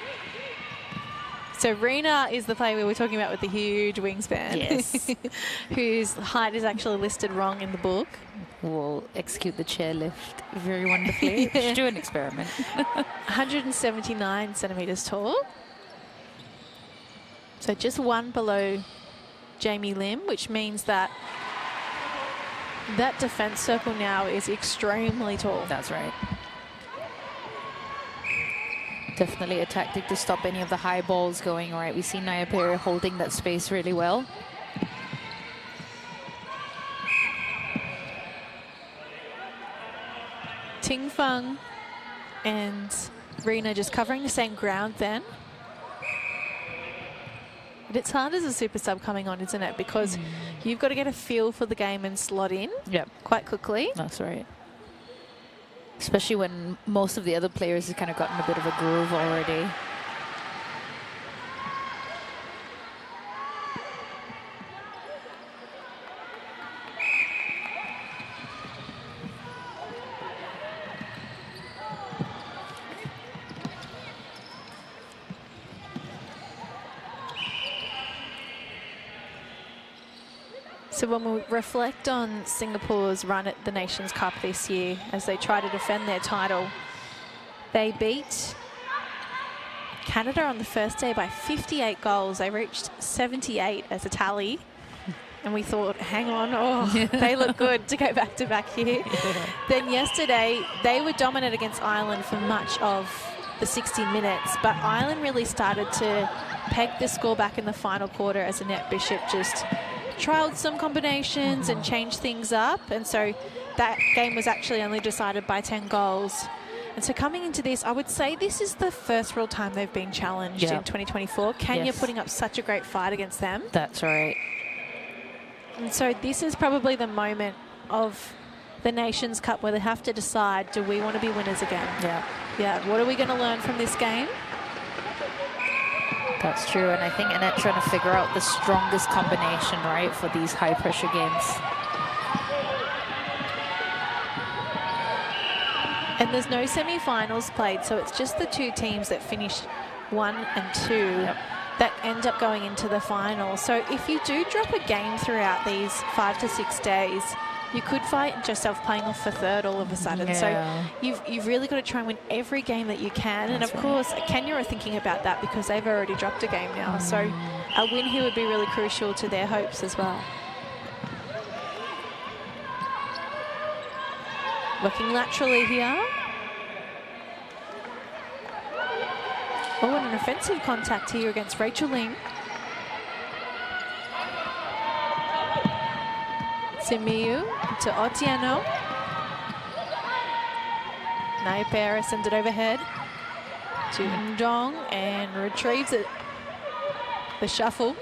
[SPEAKER 1] So Rina is the player we were talking about with the huge wingspan.
[SPEAKER 2] Yes.
[SPEAKER 1] Whose height is actually listed wrong in the book.
[SPEAKER 2] We'll execute the chairlift very wonderfully. Let's do an experiment.
[SPEAKER 1] 179 centimetres tall. So just one below Jamie Lim, which means that that defence circle now is extremely tall.
[SPEAKER 2] That's right. Definitely a tactic to stop any of the high balls going right. We see Nyapere holding that space really well.
[SPEAKER 1] Ting Feng and Rena just covering the same ground then. But it's hard as a super sub coming on, isn't it? Because you've got to get a feel for the game and slot in quite quickly.
[SPEAKER 2] That's right. Especially when most of the other players have kind of gotten a bit of a groove already.
[SPEAKER 1] So when we reflect on Singapore's run at the Nations Cup this year as they try to defend their title, they beat Canada on the first day by 58 goals. They reached 78 as a tally. And we thought, hang on, they look good to go back-to-back here. Then yesterday, they were dominant against Ireland for much of the 60 minutes, but Ireland really started to peg the score back in the final quarter as Annette Bishop just trialled some combinations and changed things up. And so that game was actually only decided by 10 goals. And so coming into this, I would say this is the first real time they've been challenged in 2024. Kenya putting up such a great fight against them.
[SPEAKER 2] That's right.
[SPEAKER 1] And so this is probably the moment of the Nations Cup where they have to decide, do we want to be winners again? Yeah. What are we going to learn from this game?
[SPEAKER 2] That's true, and I think Annette's trying to figure out the strongest combination, right, for these high-pressure games.
[SPEAKER 1] And there's no semi-finals played, so it's just the two teams that finished 1 and 2 that end up going into the final. So if you do drop a game throughout these 5 to 6 days, you could find yourself playing off for third all of a sudden. So you've really got to try and win every game that you can. And of course, Kenya are thinking about that because they've already dropped a game now. So a win here would be really crucial to their hopes as well. Looking laterally here. Oh, and an offensive contact here against Rachel Ling. Simiyu to Otieno. Nyapere sends it overhead to Ndong and retrieves it. The shuffle.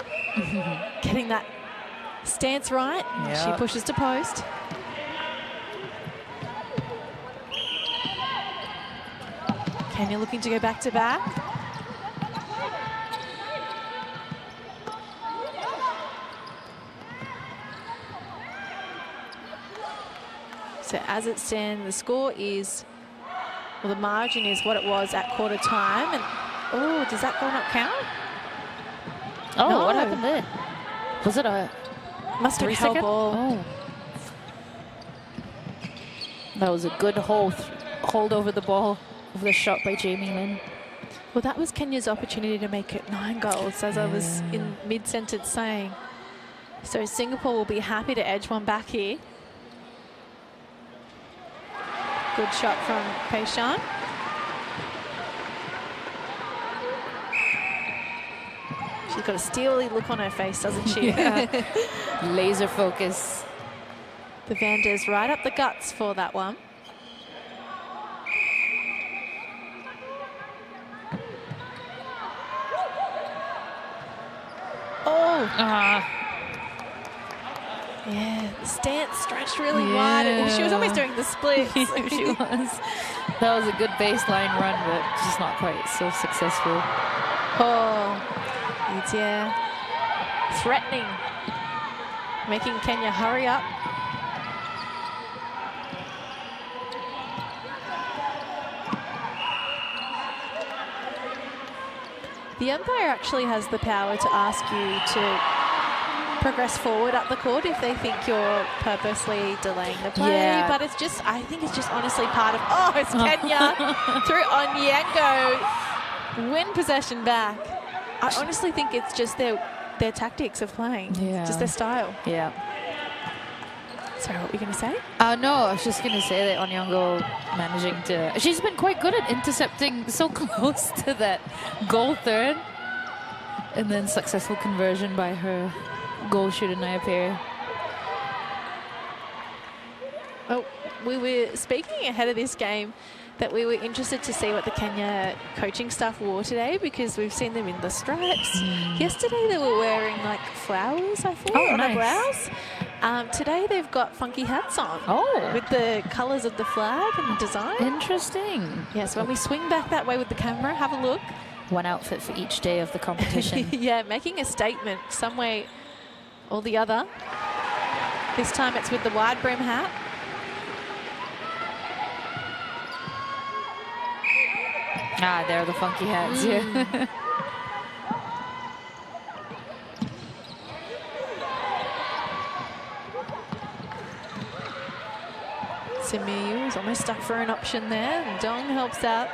[SPEAKER 1] Getting that stance right. She pushes to post. Kenya looking to go back to back. So as it stands, the score is, well, the margin is what it was at quarter time. And oh, does that goal not count?
[SPEAKER 2] Oh,
[SPEAKER 1] no.
[SPEAKER 2] What happened there? Was it a
[SPEAKER 1] must have been held ball?
[SPEAKER 2] Oh. That was a good hold over the ball of the shot by Jamie Lynn.
[SPEAKER 1] Well, that was Kenya's opportunity to make it 9 goals, as I was in mid-sentence saying. So Singapore will be happy to edge one back here. Good shot from Pei Shan. She's got a steely look on her face, doesn't she?
[SPEAKER 2] Laser focus.
[SPEAKER 1] The Vanders right up the guts for that one. Oh! Yeah, the stance stretched really wide. She was almost doing the split.
[SPEAKER 2] She was. That was a good baseline run, but just not quite so successful.
[SPEAKER 1] Oh, it's threatening, making Kenya hurry up. The umpire actually has the power to ask you to progress forward up the court if they think you're purposely delaying the play. But it's just, I think it's just honestly part of, it's Kenya through Onyango. Win possession back. I honestly think it's just their tactics of playing, just their style.
[SPEAKER 2] Yeah.
[SPEAKER 1] So Sorry, what were you going to say?
[SPEAKER 2] No, I was just going to say that Onyango managing to... She's been quite good at intercepting so close to that goal third. And then successful conversion by her goal shooter, Nayapere.
[SPEAKER 1] Well, we were speaking ahead of this game that we were interested to see what the Kenya coaching staff wore today, because we've seen them in the stripes. Yesterday they were wearing like flowers, I thought, on the blouse. Today they've got funky hats on with the colours of the flag and the design.
[SPEAKER 2] Interesting.
[SPEAKER 1] Yes, when we swing back that way with the camera, have a look.
[SPEAKER 2] One outfit for each day of the competition.
[SPEAKER 1] Yeah, making a statement some way or the other. This time it's with the wide brim hat.
[SPEAKER 2] Ah, there are the funky hats, yeah.
[SPEAKER 1] Simiyu is almost stuck for an option there, and Dong helps out.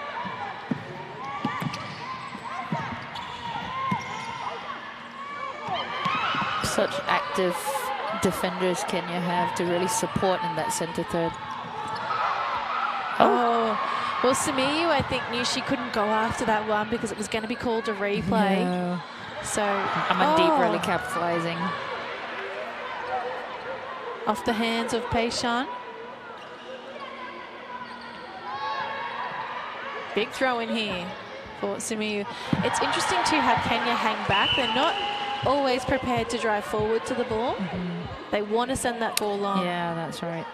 [SPEAKER 2] Such active defenders Kenya have to really support in that centre third.
[SPEAKER 1] Well, Simiyu, I think, knew she couldn't go after that one because it was going to be called a replay.
[SPEAKER 2] No.
[SPEAKER 1] So
[SPEAKER 2] Amandeep really capitalising.
[SPEAKER 1] Off the hands of Peishan. Big throw in here for Simiyu. It's interesting to have Kenya hang back. They're not always prepared to drive forward to the ball. They want to send that ball long.
[SPEAKER 2] Yeah, that's right.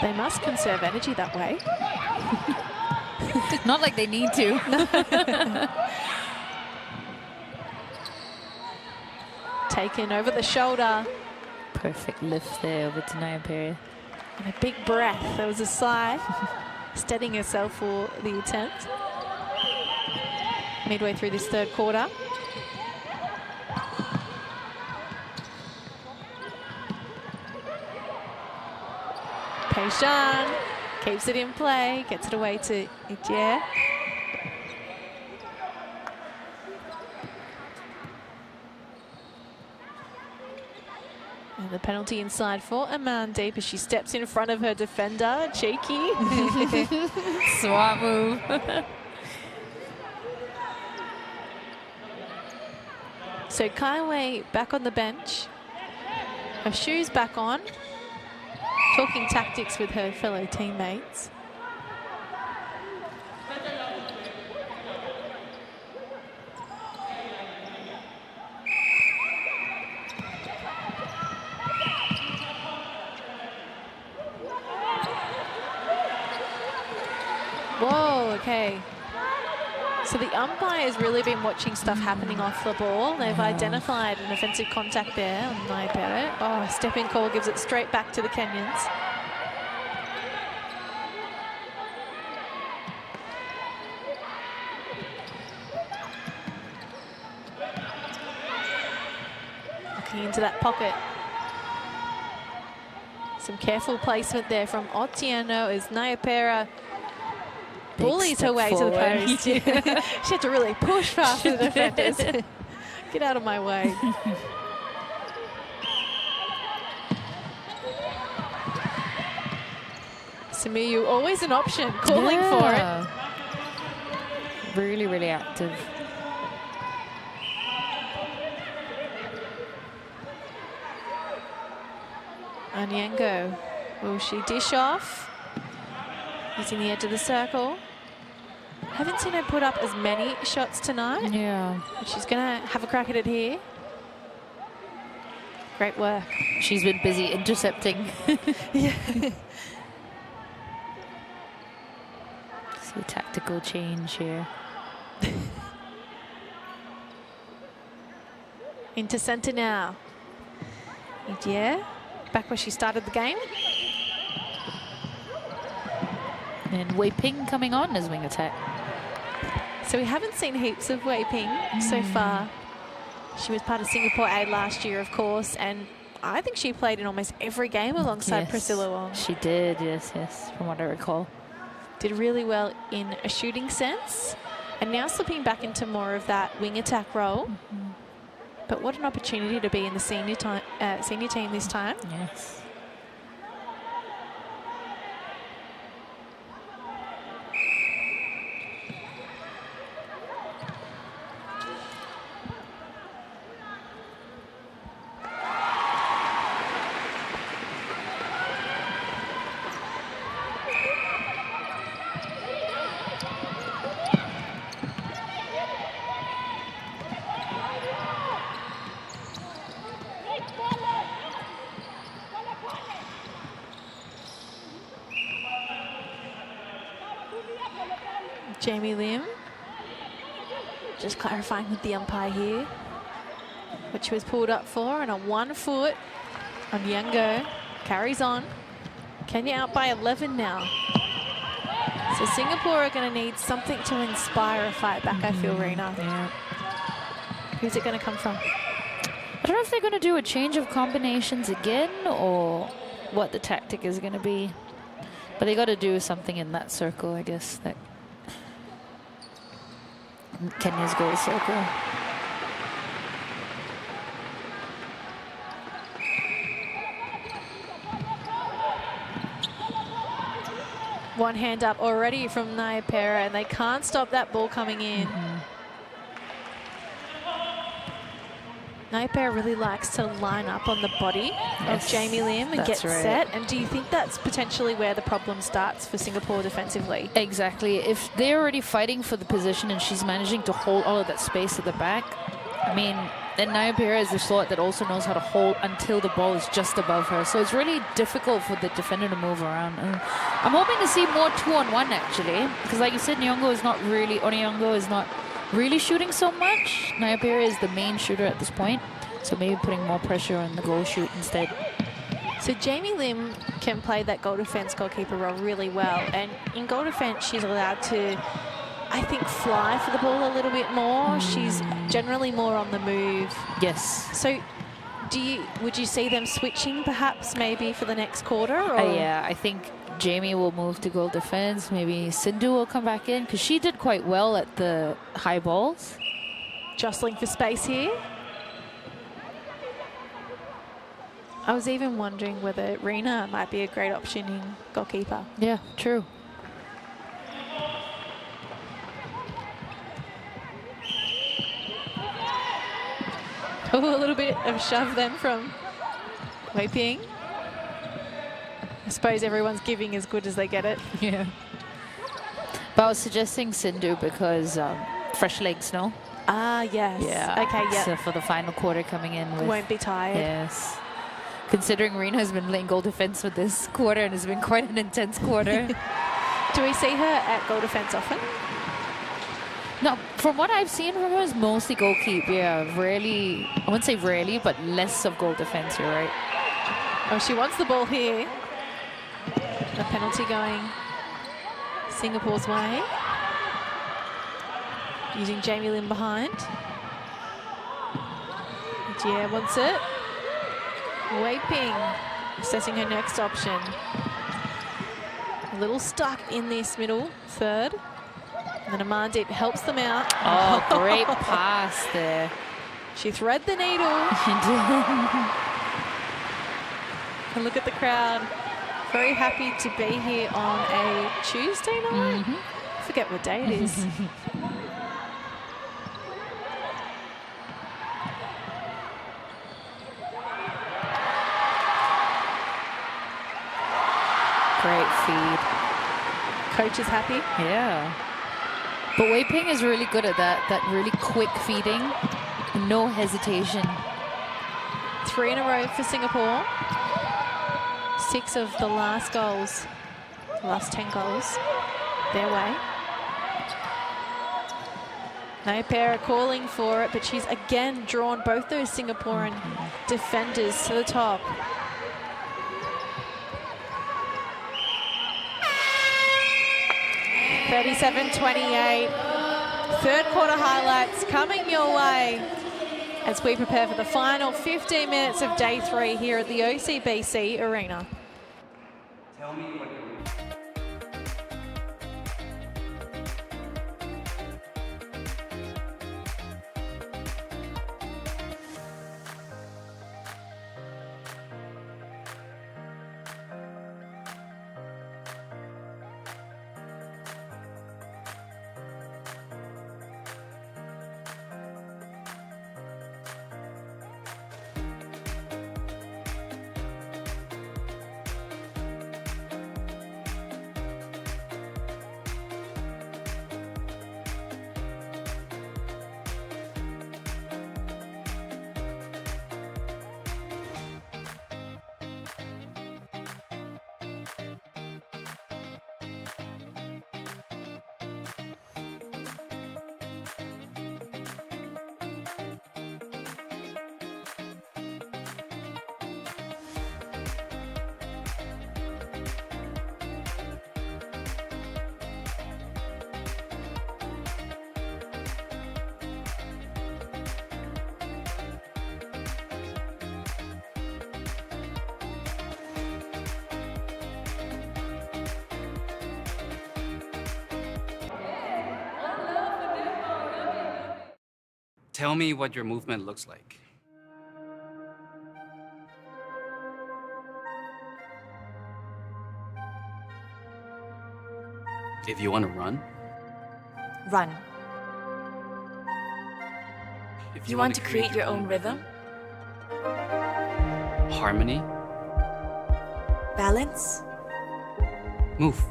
[SPEAKER 1] They must conserve energy that way.
[SPEAKER 2] Not like they need to.
[SPEAKER 1] Taken over the shoulder.
[SPEAKER 2] Perfect lift there over to Nayapere.
[SPEAKER 1] And a big breath. There was a sigh. Steadying herself for the attempt. Midway through this third quarter. Peishan keeps it in play, gets it away to Ijie. And the penalty inside for Amandeep as she steps in front of her defender. Cheeky.
[SPEAKER 2] Smart move.
[SPEAKER 1] So Kaiwei back on the bench. Her shoes back on. Talking tactics with her fellow teammates. Whoa, okay. So the umpire has really been watching stuff happening off the ball. They've identified an offensive contact there on Nayapere. Oh, step-in call gives it straight back to the Kenyans. Looking into that pocket. Some careful placement there from Otieno as Nayapere bullies her way to the post. She had to really push past the defenders. Get out of my way. Simiyu, always an option, calling for it.
[SPEAKER 2] Really, really active.
[SPEAKER 1] Onyango, will she dish off? Using the edge of the circle. Haven't seen her put up as many shots tonight.
[SPEAKER 2] Yeah.
[SPEAKER 1] But she's going to have a crack at it here. Great work.
[SPEAKER 2] She's been busy intercepting.
[SPEAKER 1] Yeah.
[SPEAKER 2] See a tactical change here.
[SPEAKER 1] Into centre now. Yeah. Back where she started the game.
[SPEAKER 2] And Wei Ping coming on as wing attack.
[SPEAKER 1] So we haven't seen heaps of Wei Ping so far. She was part of Singapore A last year, of course, and I think she played in almost every game alongside Priscilla Wong.
[SPEAKER 2] She did, yes, from what I recall.
[SPEAKER 1] Did really well in a shooting sense And now slipping back into more of that wing attack role. But what an opportunity to be in the senior team this time.
[SPEAKER 2] Yes.
[SPEAKER 1] Jamie Lim just clarifying with the umpire here, which was pulled up for, and a 1 foot on Yango. Carries on. Kenya out by 11 now. So Singapore are going to need something to inspire a fight back, I feel, Rena.
[SPEAKER 2] Yeah.
[SPEAKER 1] Who's it going to come from?
[SPEAKER 2] I don't know if they're going to do a change of combinations again or what the tactic is going to be. But they got to do something in that circle, I guess. That Kenya's goal circle.
[SPEAKER 1] One hand up already from Naipera, and they can't stop that ball coming in. Naipera really likes to line up on the body of Jamie Lim and get set. And do you think that's potentially where the problem starts for Singapore defensively?
[SPEAKER 2] Exactly. If they're already fighting for the position and she's managing to hold all of that space at the back, I mean, then Naipera is the sort that also knows how to hold until the ball is just above her. So it's really difficult for the defender to move around. And I'm hoping to see more 2-on-1 actually, because like you said, Onyango is not really shooting so much. Naipera is the main shooter at this point, so maybe putting more pressure on the goal shoot instead.
[SPEAKER 1] So Jamie Lim can play that goal defense goalkeeper role really well, and in goal defense she's allowed to, I think, fly for the ball a little bit more. She's generally more on the move.
[SPEAKER 2] Yes.
[SPEAKER 1] So would you see them switching perhaps maybe for the next quarter? Or?
[SPEAKER 2] Yeah, I think Jamie will move to goal defense. Maybe Sindhu will come back in because she did quite well at the high balls.
[SPEAKER 1] Jostling for space here. I was even wondering whether Rena might be a great option in goalkeeper.
[SPEAKER 2] Yeah, true.
[SPEAKER 1] Oh, a little bit of shove then from Wei Ping. I suppose everyone's giving as good as they get it.
[SPEAKER 2] Yeah. But I was suggesting Sindhu because fresh legs, no?
[SPEAKER 1] Ah, yes.
[SPEAKER 2] Yeah.
[SPEAKER 1] Okay, yeah.
[SPEAKER 2] So for the final quarter coming in with...
[SPEAKER 1] Won't be tired.
[SPEAKER 2] Yes. Considering Rena has been playing goal defense for this quarter and it's been quite an intense quarter.
[SPEAKER 1] Do we see her at goal defense often?
[SPEAKER 2] No, from what I've seen from her is mostly goalkeep. Yeah, rarely, I wouldn't say rarely, but less of goal defense, you're right.
[SPEAKER 1] Oh, she wants the ball here. A penalty going Singapore's way. Using Jamie Lim behind. Jia wants it. Wei Ping assessing her next option. A little stuck in this middle third. And then Amandeep helps them out.
[SPEAKER 2] Oh, great pass there.
[SPEAKER 1] She thread the needle. And look at the crowd. Very happy to be here on a Tuesday night. I forget what day it is.
[SPEAKER 2] Great feed.
[SPEAKER 1] Coach is happy.
[SPEAKER 2] Yeah. But Wei Ping is really good at that really quick feeding. No hesitation.
[SPEAKER 1] 3 in a row for Singapore. 6 of the last goals, the last 10 goals, their way. Naipera calling for it, but she's again drawn both those Singaporean defenders to the top. (37-28). Third quarter highlights coming your way as we prepare for the final 15 minutes of day 3 here at the OCBC Arena.
[SPEAKER 6] Tell me what Tell me what your movement looks like. If you want to run,
[SPEAKER 7] Run.
[SPEAKER 6] if
[SPEAKER 7] You want to create your own rhythm?
[SPEAKER 6] harmony,
[SPEAKER 7] Balance?
[SPEAKER 6] move.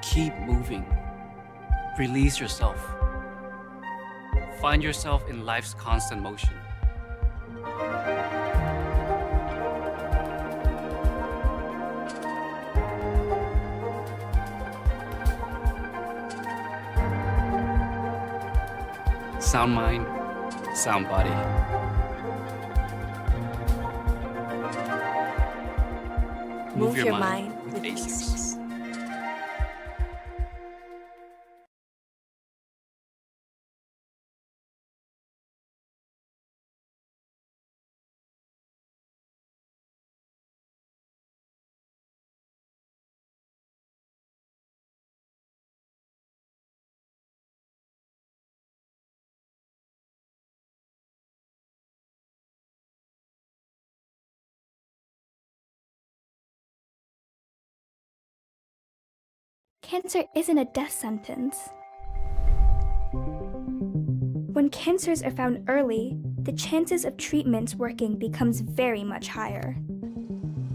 [SPEAKER 6] Keep moving. Release yourself. Find yourself in life's constant motion. Sound mind, sound body.
[SPEAKER 7] Move your mind with
[SPEAKER 6] basics.
[SPEAKER 7] basics.
[SPEAKER 5] Cancer isn't a death sentence. When cancers are found early, the chances of treatments working becomes very much higher.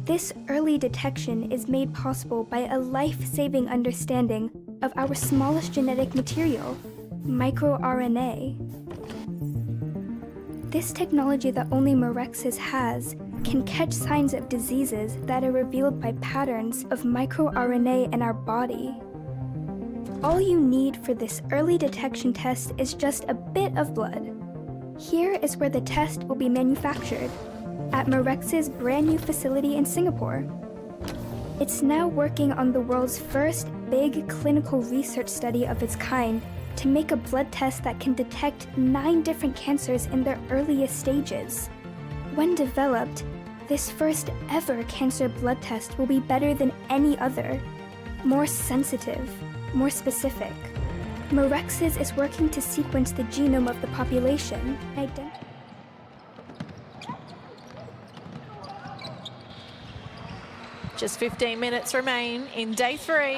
[SPEAKER 5] This early detection is made possible by a life-saving understanding of our smallest genetic material, microRNA. This technology that only Mirxes has can catch signs of diseases that are revealed by patterns of microRNA in our body. All you need for this early detection test is just a bit of blood. Here is where the test will be manufactured, at Mirxes' brand new facility in Singapore. It's now working on the world's first big clinical research study of its kind to make a blood test that can detect 9 different cancers in their earliest stages. When developed, this first ever cancer blood test will be better than any other, more sensitive, more specific. Mirxes is working to sequence the genome of the population.
[SPEAKER 1] Just 15 minutes remain in day 3.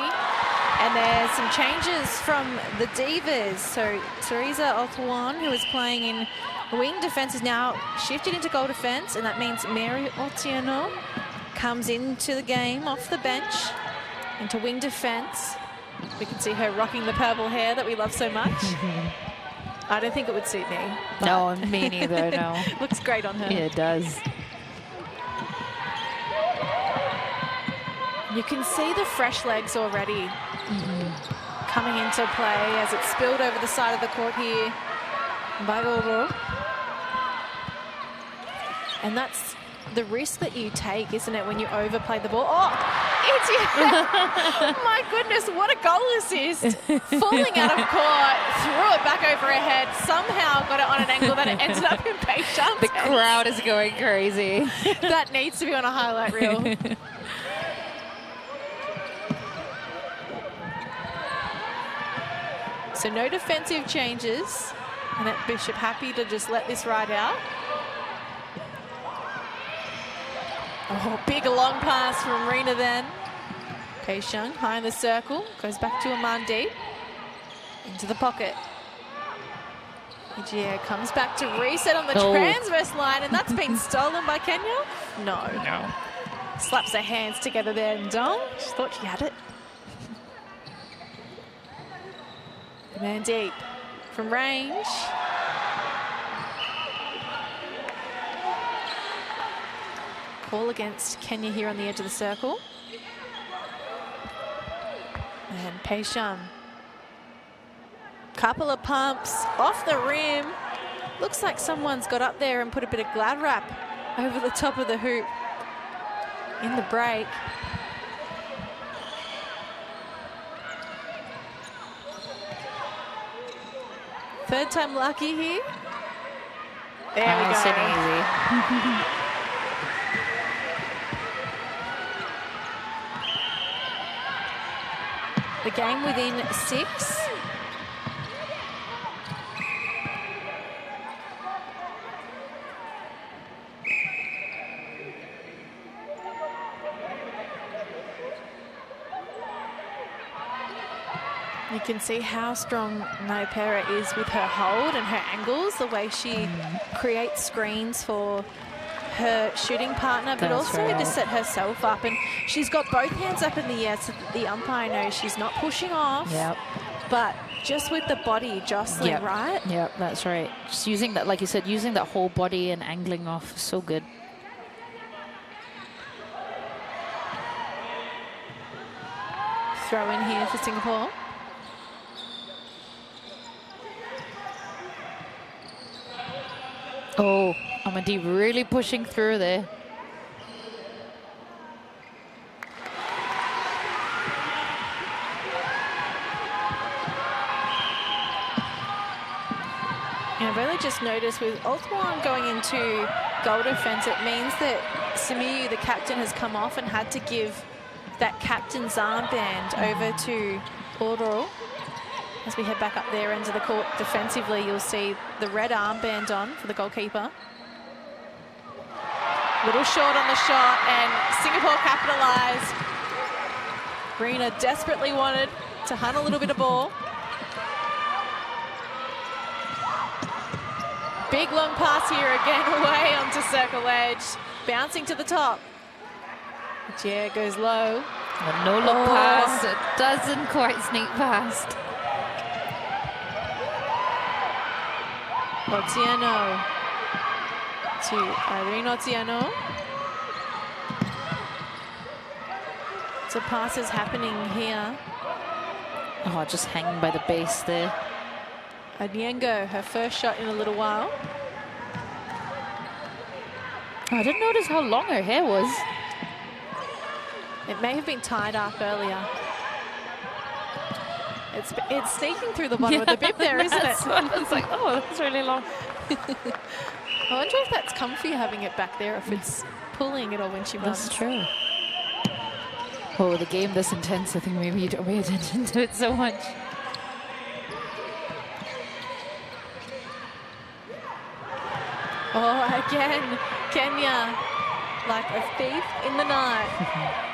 [SPEAKER 1] And there's some changes from the Divas. So Teresa Otawan, who is playing in wing defense, is now shifted into goal defense. And that means Mary Otieno comes into the game off the bench into wing defense. We can see her rocking the purple hair that we love so much. I don't think it would suit me.
[SPEAKER 2] No, me neither, no.
[SPEAKER 1] Looks great on her.
[SPEAKER 2] Yeah, it does.
[SPEAKER 1] You can see the fresh legs already coming into play as it's spilled over the side of the court here by Roro. And that's the risk that you take, isn't it, when you overplay the ball? Oh, my goodness, what a goal assist. Falling out of court, threw it back over her head, somehow got it on an angle that it ended up in Pei-Shan's
[SPEAKER 2] The crowd is going crazy.
[SPEAKER 1] That needs to be on a highlight reel. So no defensive changes. And Bishop happy to just let this ride out. Oh, big long pass from Rena then. Pei-Shan high in the circle. Goes back to Amandeep. Into the pocket. Ejia comes back to reset on the transverse line, and that's been stolen by Kenya? No. Slaps her hands together there and Dong. She thought she had it. Amandeep from range. Call against Kenya here on the edge of the circle. And Pei-Shan. Couple of pumps off the rim. Looks like someone's got up there and put a bit of glad wrap over the top of the hoop in the break. Third time lucky here. There we go.
[SPEAKER 2] Nice and easy.
[SPEAKER 1] The game within 6. You can see how strong Naipera is with her hold and her angles, the way she creates screens for her shooting partner, but
[SPEAKER 2] That's
[SPEAKER 1] also
[SPEAKER 2] right.
[SPEAKER 1] to set herself up. And she's got both hands up in the air so that the umpire knows she's not pushing off,
[SPEAKER 2] Yep.
[SPEAKER 1] but just with the body jostling,
[SPEAKER 2] Yep.
[SPEAKER 1] right?
[SPEAKER 2] Yep, that's right. Just using that, like you said, using that whole body and angling off. So good.
[SPEAKER 1] Throw in here for Singapore.
[SPEAKER 2] Oh, Amadi really pushing through there.
[SPEAKER 1] And I've really just noticed with Othwan going into goal defence, it means that Simiyu, the captain, has come off and had to give that captain's armband over to Oro. As we head back up their end of the court defensively, you'll see the red armband on for the goalkeeper. Little short on the shot, and Singapore capitalised. Rena desperately wanted to hunt a little bit of ball. Big long pass here again, away onto circle edge, bouncing to the top. Yeah, goes low.
[SPEAKER 2] A no-look pass. It doesn't quite sneak past.
[SPEAKER 1] Otieno to Irene Otieno. So passes happening here.
[SPEAKER 2] Oh, just hanging by the base there.
[SPEAKER 1] Onyengo, her first shot in a little while.
[SPEAKER 2] Oh, I didn't notice how long her hair was.
[SPEAKER 1] It may have been tied up earlier. It's sneaking through the bottom of the bib there, isn't it?
[SPEAKER 2] It's like, oh, that's really long.
[SPEAKER 1] I wonder if that's comfy having it back there, if it's pulling it all when she runs.
[SPEAKER 2] That's true. Oh, with a game this intense, I think maybe you don't pay attention to it so much.
[SPEAKER 1] Oh, again, Kenya, like a thief in the night.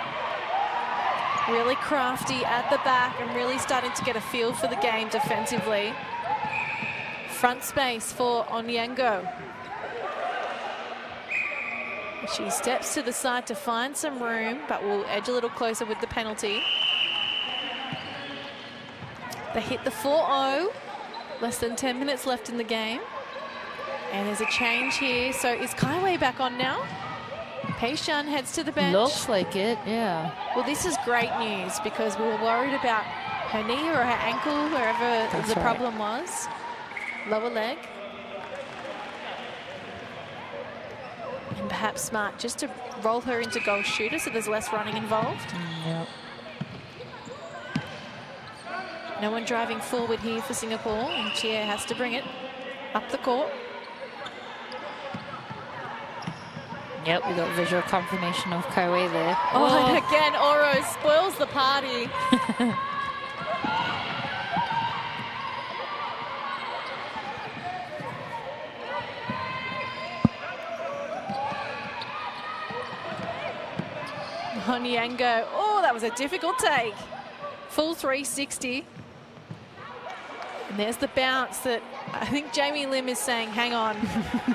[SPEAKER 1] Really crafty at the back and really starting to get a feel for the game defensively. Front space for Onyengo. She steps to the side to find some room, but will edge a little closer with the penalty. They hit the 4-0. Less than 10 minutes left in the game. And there's a change here. So is Kaiwei back on now? Pei Shan heads to the bench.
[SPEAKER 2] Looks like it, yeah.
[SPEAKER 1] Well, this is great news because we were worried about her knee or her ankle, wherever
[SPEAKER 2] That's
[SPEAKER 1] the
[SPEAKER 2] right.
[SPEAKER 1] problem was. Lower leg. And perhaps smart just to roll her into goal shooter so there's less running involved.
[SPEAKER 2] Yep.
[SPEAKER 1] No one driving forward here for Singapore, and Chia has to bring it up the court.
[SPEAKER 2] Yep, we got visual confirmation of Kaiwei there.
[SPEAKER 1] Oh, and again, Oro spoils the party. Onyengo. Oh, that was a difficult take. Full 360. And there's the bounce that I think Jamie Lim is saying, hang on.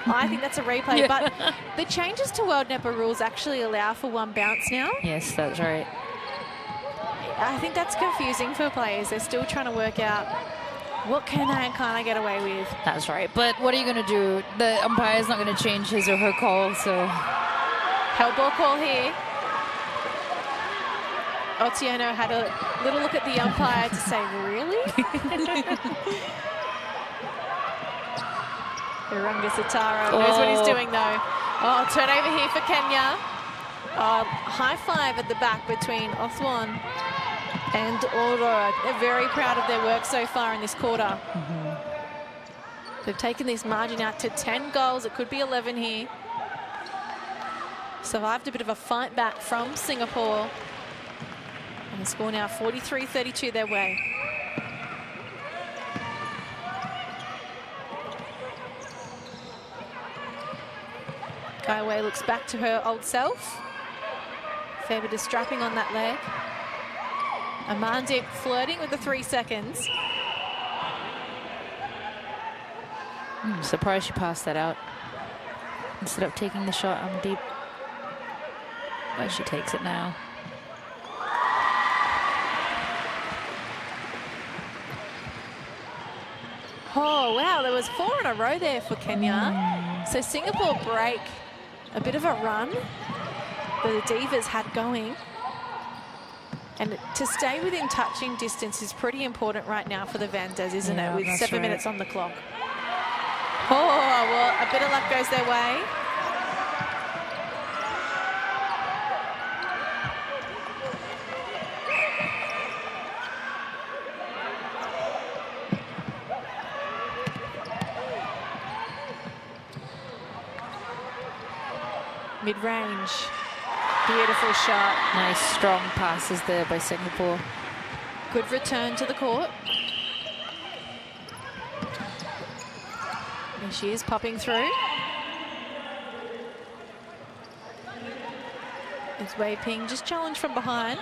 [SPEAKER 1] I think that's a replay.
[SPEAKER 2] Yeah.
[SPEAKER 1] But the changes to World Netball rules actually allow for one bounce now.
[SPEAKER 2] Yes, that's right.
[SPEAKER 1] I think that's confusing for players. They're still trying to work out what can I and can't I get away with.
[SPEAKER 2] That's right. But what are you going to do? The umpire's not going to change his or her call, so...
[SPEAKER 1] Held ball call here. Otieno had a little look at the umpire to say, really? Irunga Sataro knows what he's doing, though. Oh, turnover here for Kenya. High five at the back between Othwan and Oro. They're very proud of their work so far in this quarter. They've taken this margin out to 10 goals. It could be 11 here. Survived a bit of a fight back from Singapore. And the score now 43-32 their way. Kaiwei looks back to her old self. Fair bit of strapping on that leg. Amandip flirting with the 3 seconds.
[SPEAKER 2] Surprised she passed that out instead of taking the shot on deep. But she takes it now.
[SPEAKER 1] Oh, wow, there was 4 in a row there for Kenya. So Singapore break a bit of a run that the Divas had going. And to stay within touching distance is pretty important right now for the Vandas, isn't it? With 7 minutes on the clock. Oh, well, a bit of luck goes their way. Mid-range. Beautiful shot.
[SPEAKER 2] Nice strong passes there by Singapore.
[SPEAKER 1] Good return to the court. There she is popping through. It's Wei Ping just challenged from behind.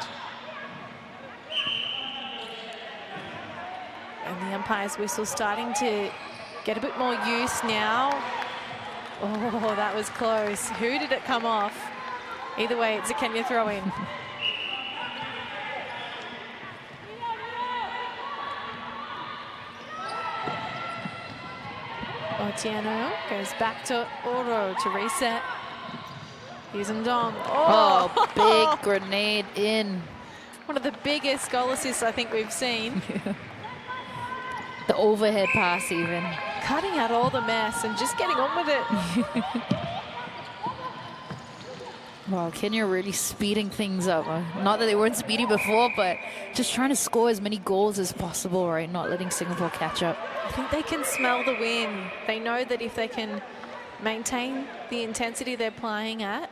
[SPEAKER 1] And the umpire's whistle starting to get a bit more use now. Oh, that was close. Who did it come off? Either way, it's a Kenya throw-in. Otieno goes back to Oro to reset. Here's Ndong.
[SPEAKER 2] Oh, big grenade in.
[SPEAKER 1] One of the biggest goal assists I think we've seen.
[SPEAKER 2] The overhead pass even.
[SPEAKER 1] Cutting out all the mess and just getting on with it.
[SPEAKER 2] Wow, Kenya really speeding things up. Not that they weren't speedy before, but just trying to score as many goals as possible, right? Not letting Singapore catch up.
[SPEAKER 1] I think they can smell the win. They know that if they can maintain the intensity they're playing at,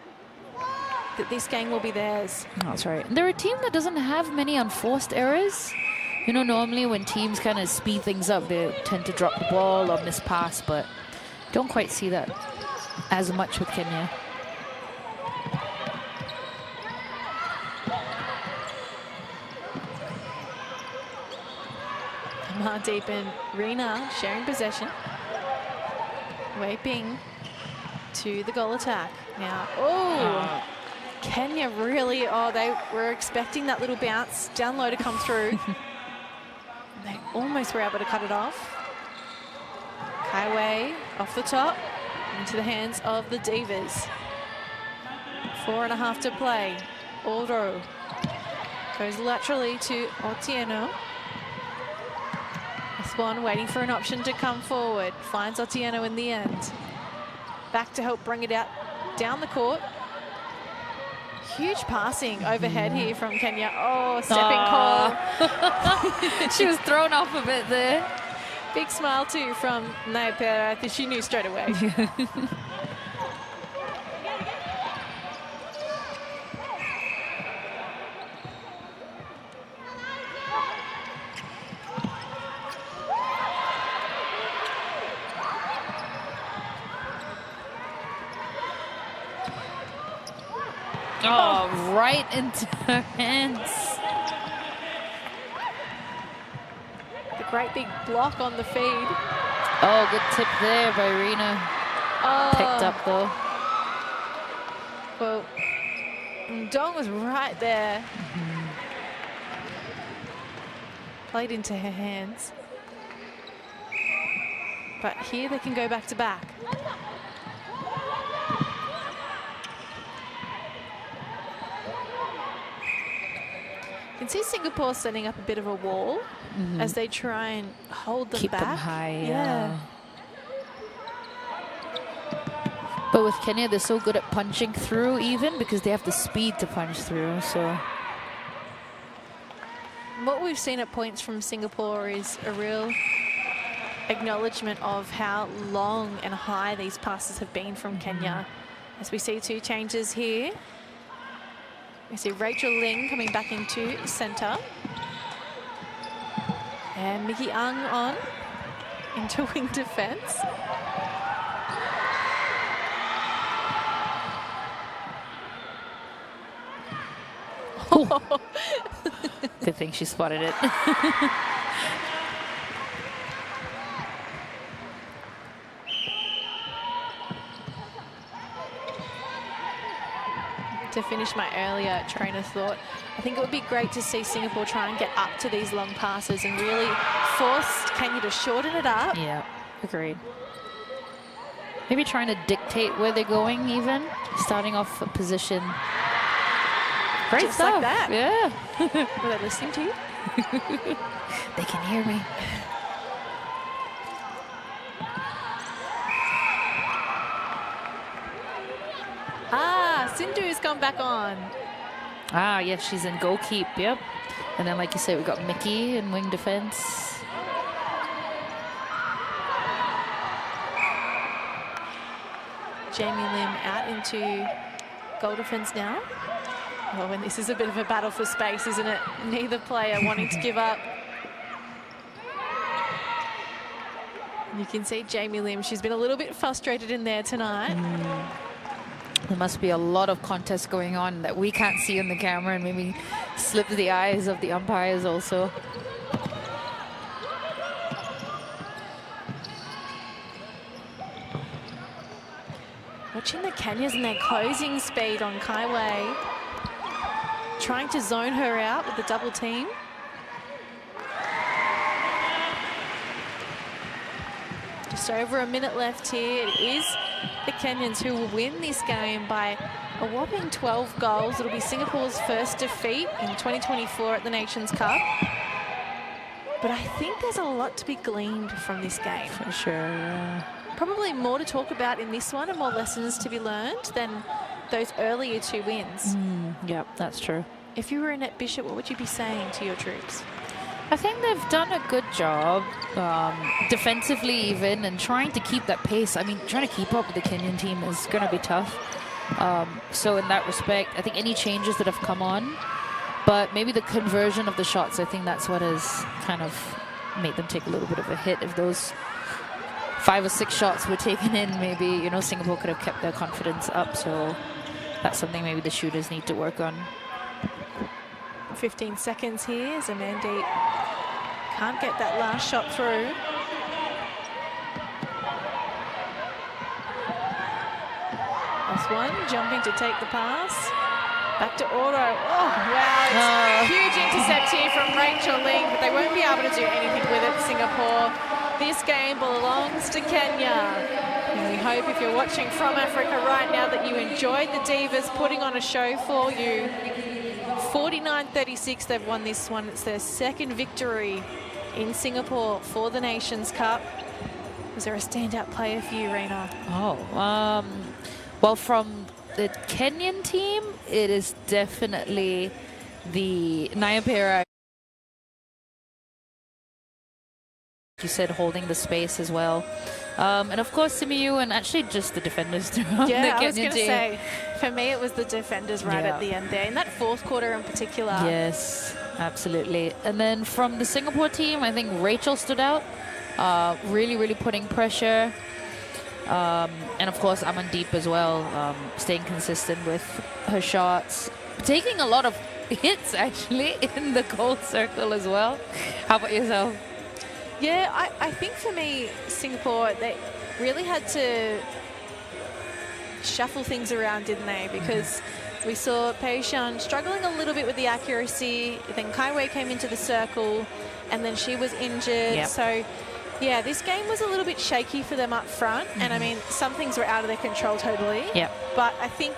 [SPEAKER 1] that this game will be theirs.
[SPEAKER 2] That's right. And they're a team that doesn't have many unforced errors. You know, normally when teams kind of speed things up, they tend to drop the ball or miss pass, but don't quite see that as much with Kenya.
[SPEAKER 1] Deep and Rina sharing possession. Wei Ping to the goal attack. Now, oh, Kenya really, they were expecting that little bounce down low to come through. They almost were able to cut it off. Kai Wei off the top into the hands of the Divas. 4.5 to play. Aldo goes laterally to Otieno. Swan waiting for an option to come forward. Finds Otieno in the end. Back to help bring it out down the court. Huge passing overhead here from Kenya. Oh, stepping call.
[SPEAKER 2] She was thrown off a bit there.
[SPEAKER 1] Big smile too from Naipera. I think she knew straight away.
[SPEAKER 2] Oh, right into her hands.
[SPEAKER 1] The great big block on the feed.
[SPEAKER 2] Oh, good tip there by Rina.
[SPEAKER 1] Oh.
[SPEAKER 2] Picked up though.
[SPEAKER 1] Well, Ndong was right there. Played into her hands. But here they can go back to back. You can see Singapore setting up a bit of a wall as they try and hold them
[SPEAKER 2] Keep
[SPEAKER 1] back.
[SPEAKER 2] them high,
[SPEAKER 1] Yeah.
[SPEAKER 2] But with Kenya, they're so good at punching through even because they have the speed to punch through, so.
[SPEAKER 1] What we've seen at points from Singapore is a real acknowledgement of how long and high these passes have been from Kenya. As we see 2 changes here. We see Rachel Ling coming back into centre. And Mickey Ang on into wing defence.
[SPEAKER 2] Good thing she spotted it.
[SPEAKER 1] To finish my earlier train of thought, I think it would be great to see Singapore try and get up to these long passes and really force Kenya to shorten it up.
[SPEAKER 2] Yeah, agreed. Maybe trying to dictate where they're going even, starting off a position. Great
[SPEAKER 1] Just
[SPEAKER 2] stuff.
[SPEAKER 1] like that.
[SPEAKER 2] Yeah.
[SPEAKER 1] Were they listening to you?
[SPEAKER 2] They can hear me.
[SPEAKER 1] Sindhu's come back on.
[SPEAKER 2] Ah, yes, she's in goal keep, yep. And then, like you said, we've got Mickey in wing defense.
[SPEAKER 1] Jamie Lim out into goal defense now. Well, when this is a bit of a battle for space, isn't it? Neither player wanting to give up. You can see Jamie Lim, she's been a little bit frustrated in there tonight.
[SPEAKER 2] There must be a lot of contests going on that we can't see on the camera and maybe slips the eyes of the umpires also.
[SPEAKER 1] Watching the Kenyans and their closing speed on Kaiwei. Trying to zone her out with the double team. Just over a minute left here. It is the Kenyans who will win this game by a whopping 12 goals. It'll be Singapore's first defeat in 2024 at the Nations Cup. But I think there's a lot to be gleaned from this game.
[SPEAKER 2] For sure, yeah.
[SPEAKER 1] Probably more to talk about in this one and more lessons to be learned than those earlier two wins.
[SPEAKER 2] Yep, that's true.
[SPEAKER 1] If you were Annette Bishop, what would you be saying to your troops?
[SPEAKER 2] I think they've done a good job defensively even, and trying to keep that pace. I mean, trying to keep up with the Kenyan team is going to be tough. So in that respect, I think any changes that have come on, but maybe the conversion of the shots, I think that's what has kind of made them take a little bit of a hit. If those 5 or 6 shots were taken in, maybe, you know, Singapore could have kept their confidence up. So that's something maybe the shooters need to work on.
[SPEAKER 1] 15 seconds here as Amandeep can't get that last shot through. That's one, jumping to take the pass. Back to Auto. Oh, wow. It's huge intercept here from Rachel Ling, but they won't be able to do anything with it, Singapore. This game belongs to Kenya. And we hope if you're watching from Africa right now that you enjoyed the Divas putting on a show for you. 49-36, they've won this one. It's their second victory in Singapore for the Nations Cup. Was there a standout player for you, Rena?
[SPEAKER 2] Well, from the Kenyan team, it is definitely the Nyapera. You said holding the space as well. And of course, Simiyu, and actually just the defenders throughout the Kenyan team.
[SPEAKER 1] I was going to say, for me, it was the defenders right at the end there, in that fourth quarter in particular.
[SPEAKER 2] Yes, absolutely. And then from the Singapore team, I think Rachel stood out, really, really putting pressure. And of course, Amandeep as well, staying consistent with her shots, taking a lot of hits actually in the goal circle as well. How about yourself?
[SPEAKER 1] Yeah, I think for me, Singapore, they really had to shuffle things around, didn't they? Because we saw Pei Shan struggling a little bit with the accuracy. Then Kaiwei came into the circle, and then she was injured.
[SPEAKER 2] Yep.
[SPEAKER 1] So, yeah, this game was a little bit shaky for them up front. And, I mean, some things were out of their control totally.
[SPEAKER 2] Yep.
[SPEAKER 1] But I think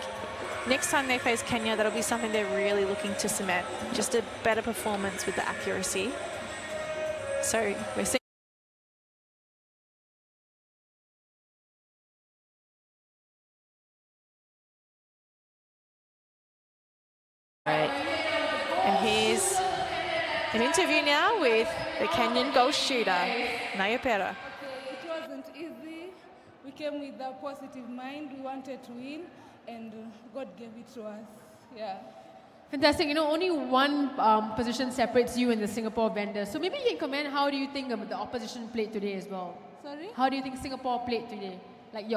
[SPEAKER 1] next time they face Kenya, that'll be something they're really looking to cement. Just a better performance with the accuracy. So we're seeing and here's an interview now with the Kenyan goal shooter, Nyapera.
[SPEAKER 9] It wasn't easy. We came with a positive mind. We wanted to win, and God gave it to us. Yeah.
[SPEAKER 3] Fantastic. You know, only one position separates you and the Singapore vendors. So maybe you can comment, how do you think the opposition played today as well?
[SPEAKER 9] Sorry?
[SPEAKER 3] How do you think Singapore played today? Like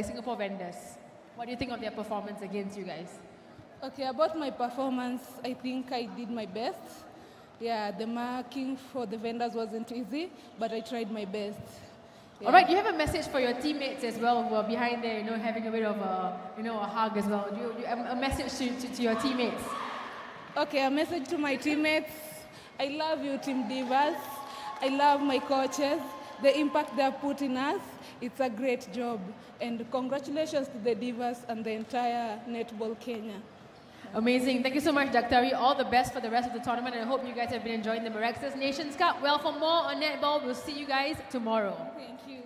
[SPEAKER 3] Singapore vendors. What do you think of their performance against you guys?
[SPEAKER 9] Okay, about my performance, I think I did my best. Yeah, the marking for the vendors wasn't easy, but I tried my best. Yeah.
[SPEAKER 3] All right, you have a message for your teammates as well who are behind there, having a bit of a hug as well. Do you have a message to your teammates?
[SPEAKER 9] Okay, a message to my teammates. I love you, Team Divas. I love my coaches. The impact they have put in us, it's a great job. And congratulations to the Divas and the entire Netball Kenya.
[SPEAKER 3] Amazing. Thank you so much, Dr. All the best for the rest of the tournament. And I hope you guys have been enjoying the Mirxes Nations Cup. Well, for more on netball, we'll see you guys tomorrow.
[SPEAKER 9] Thank you.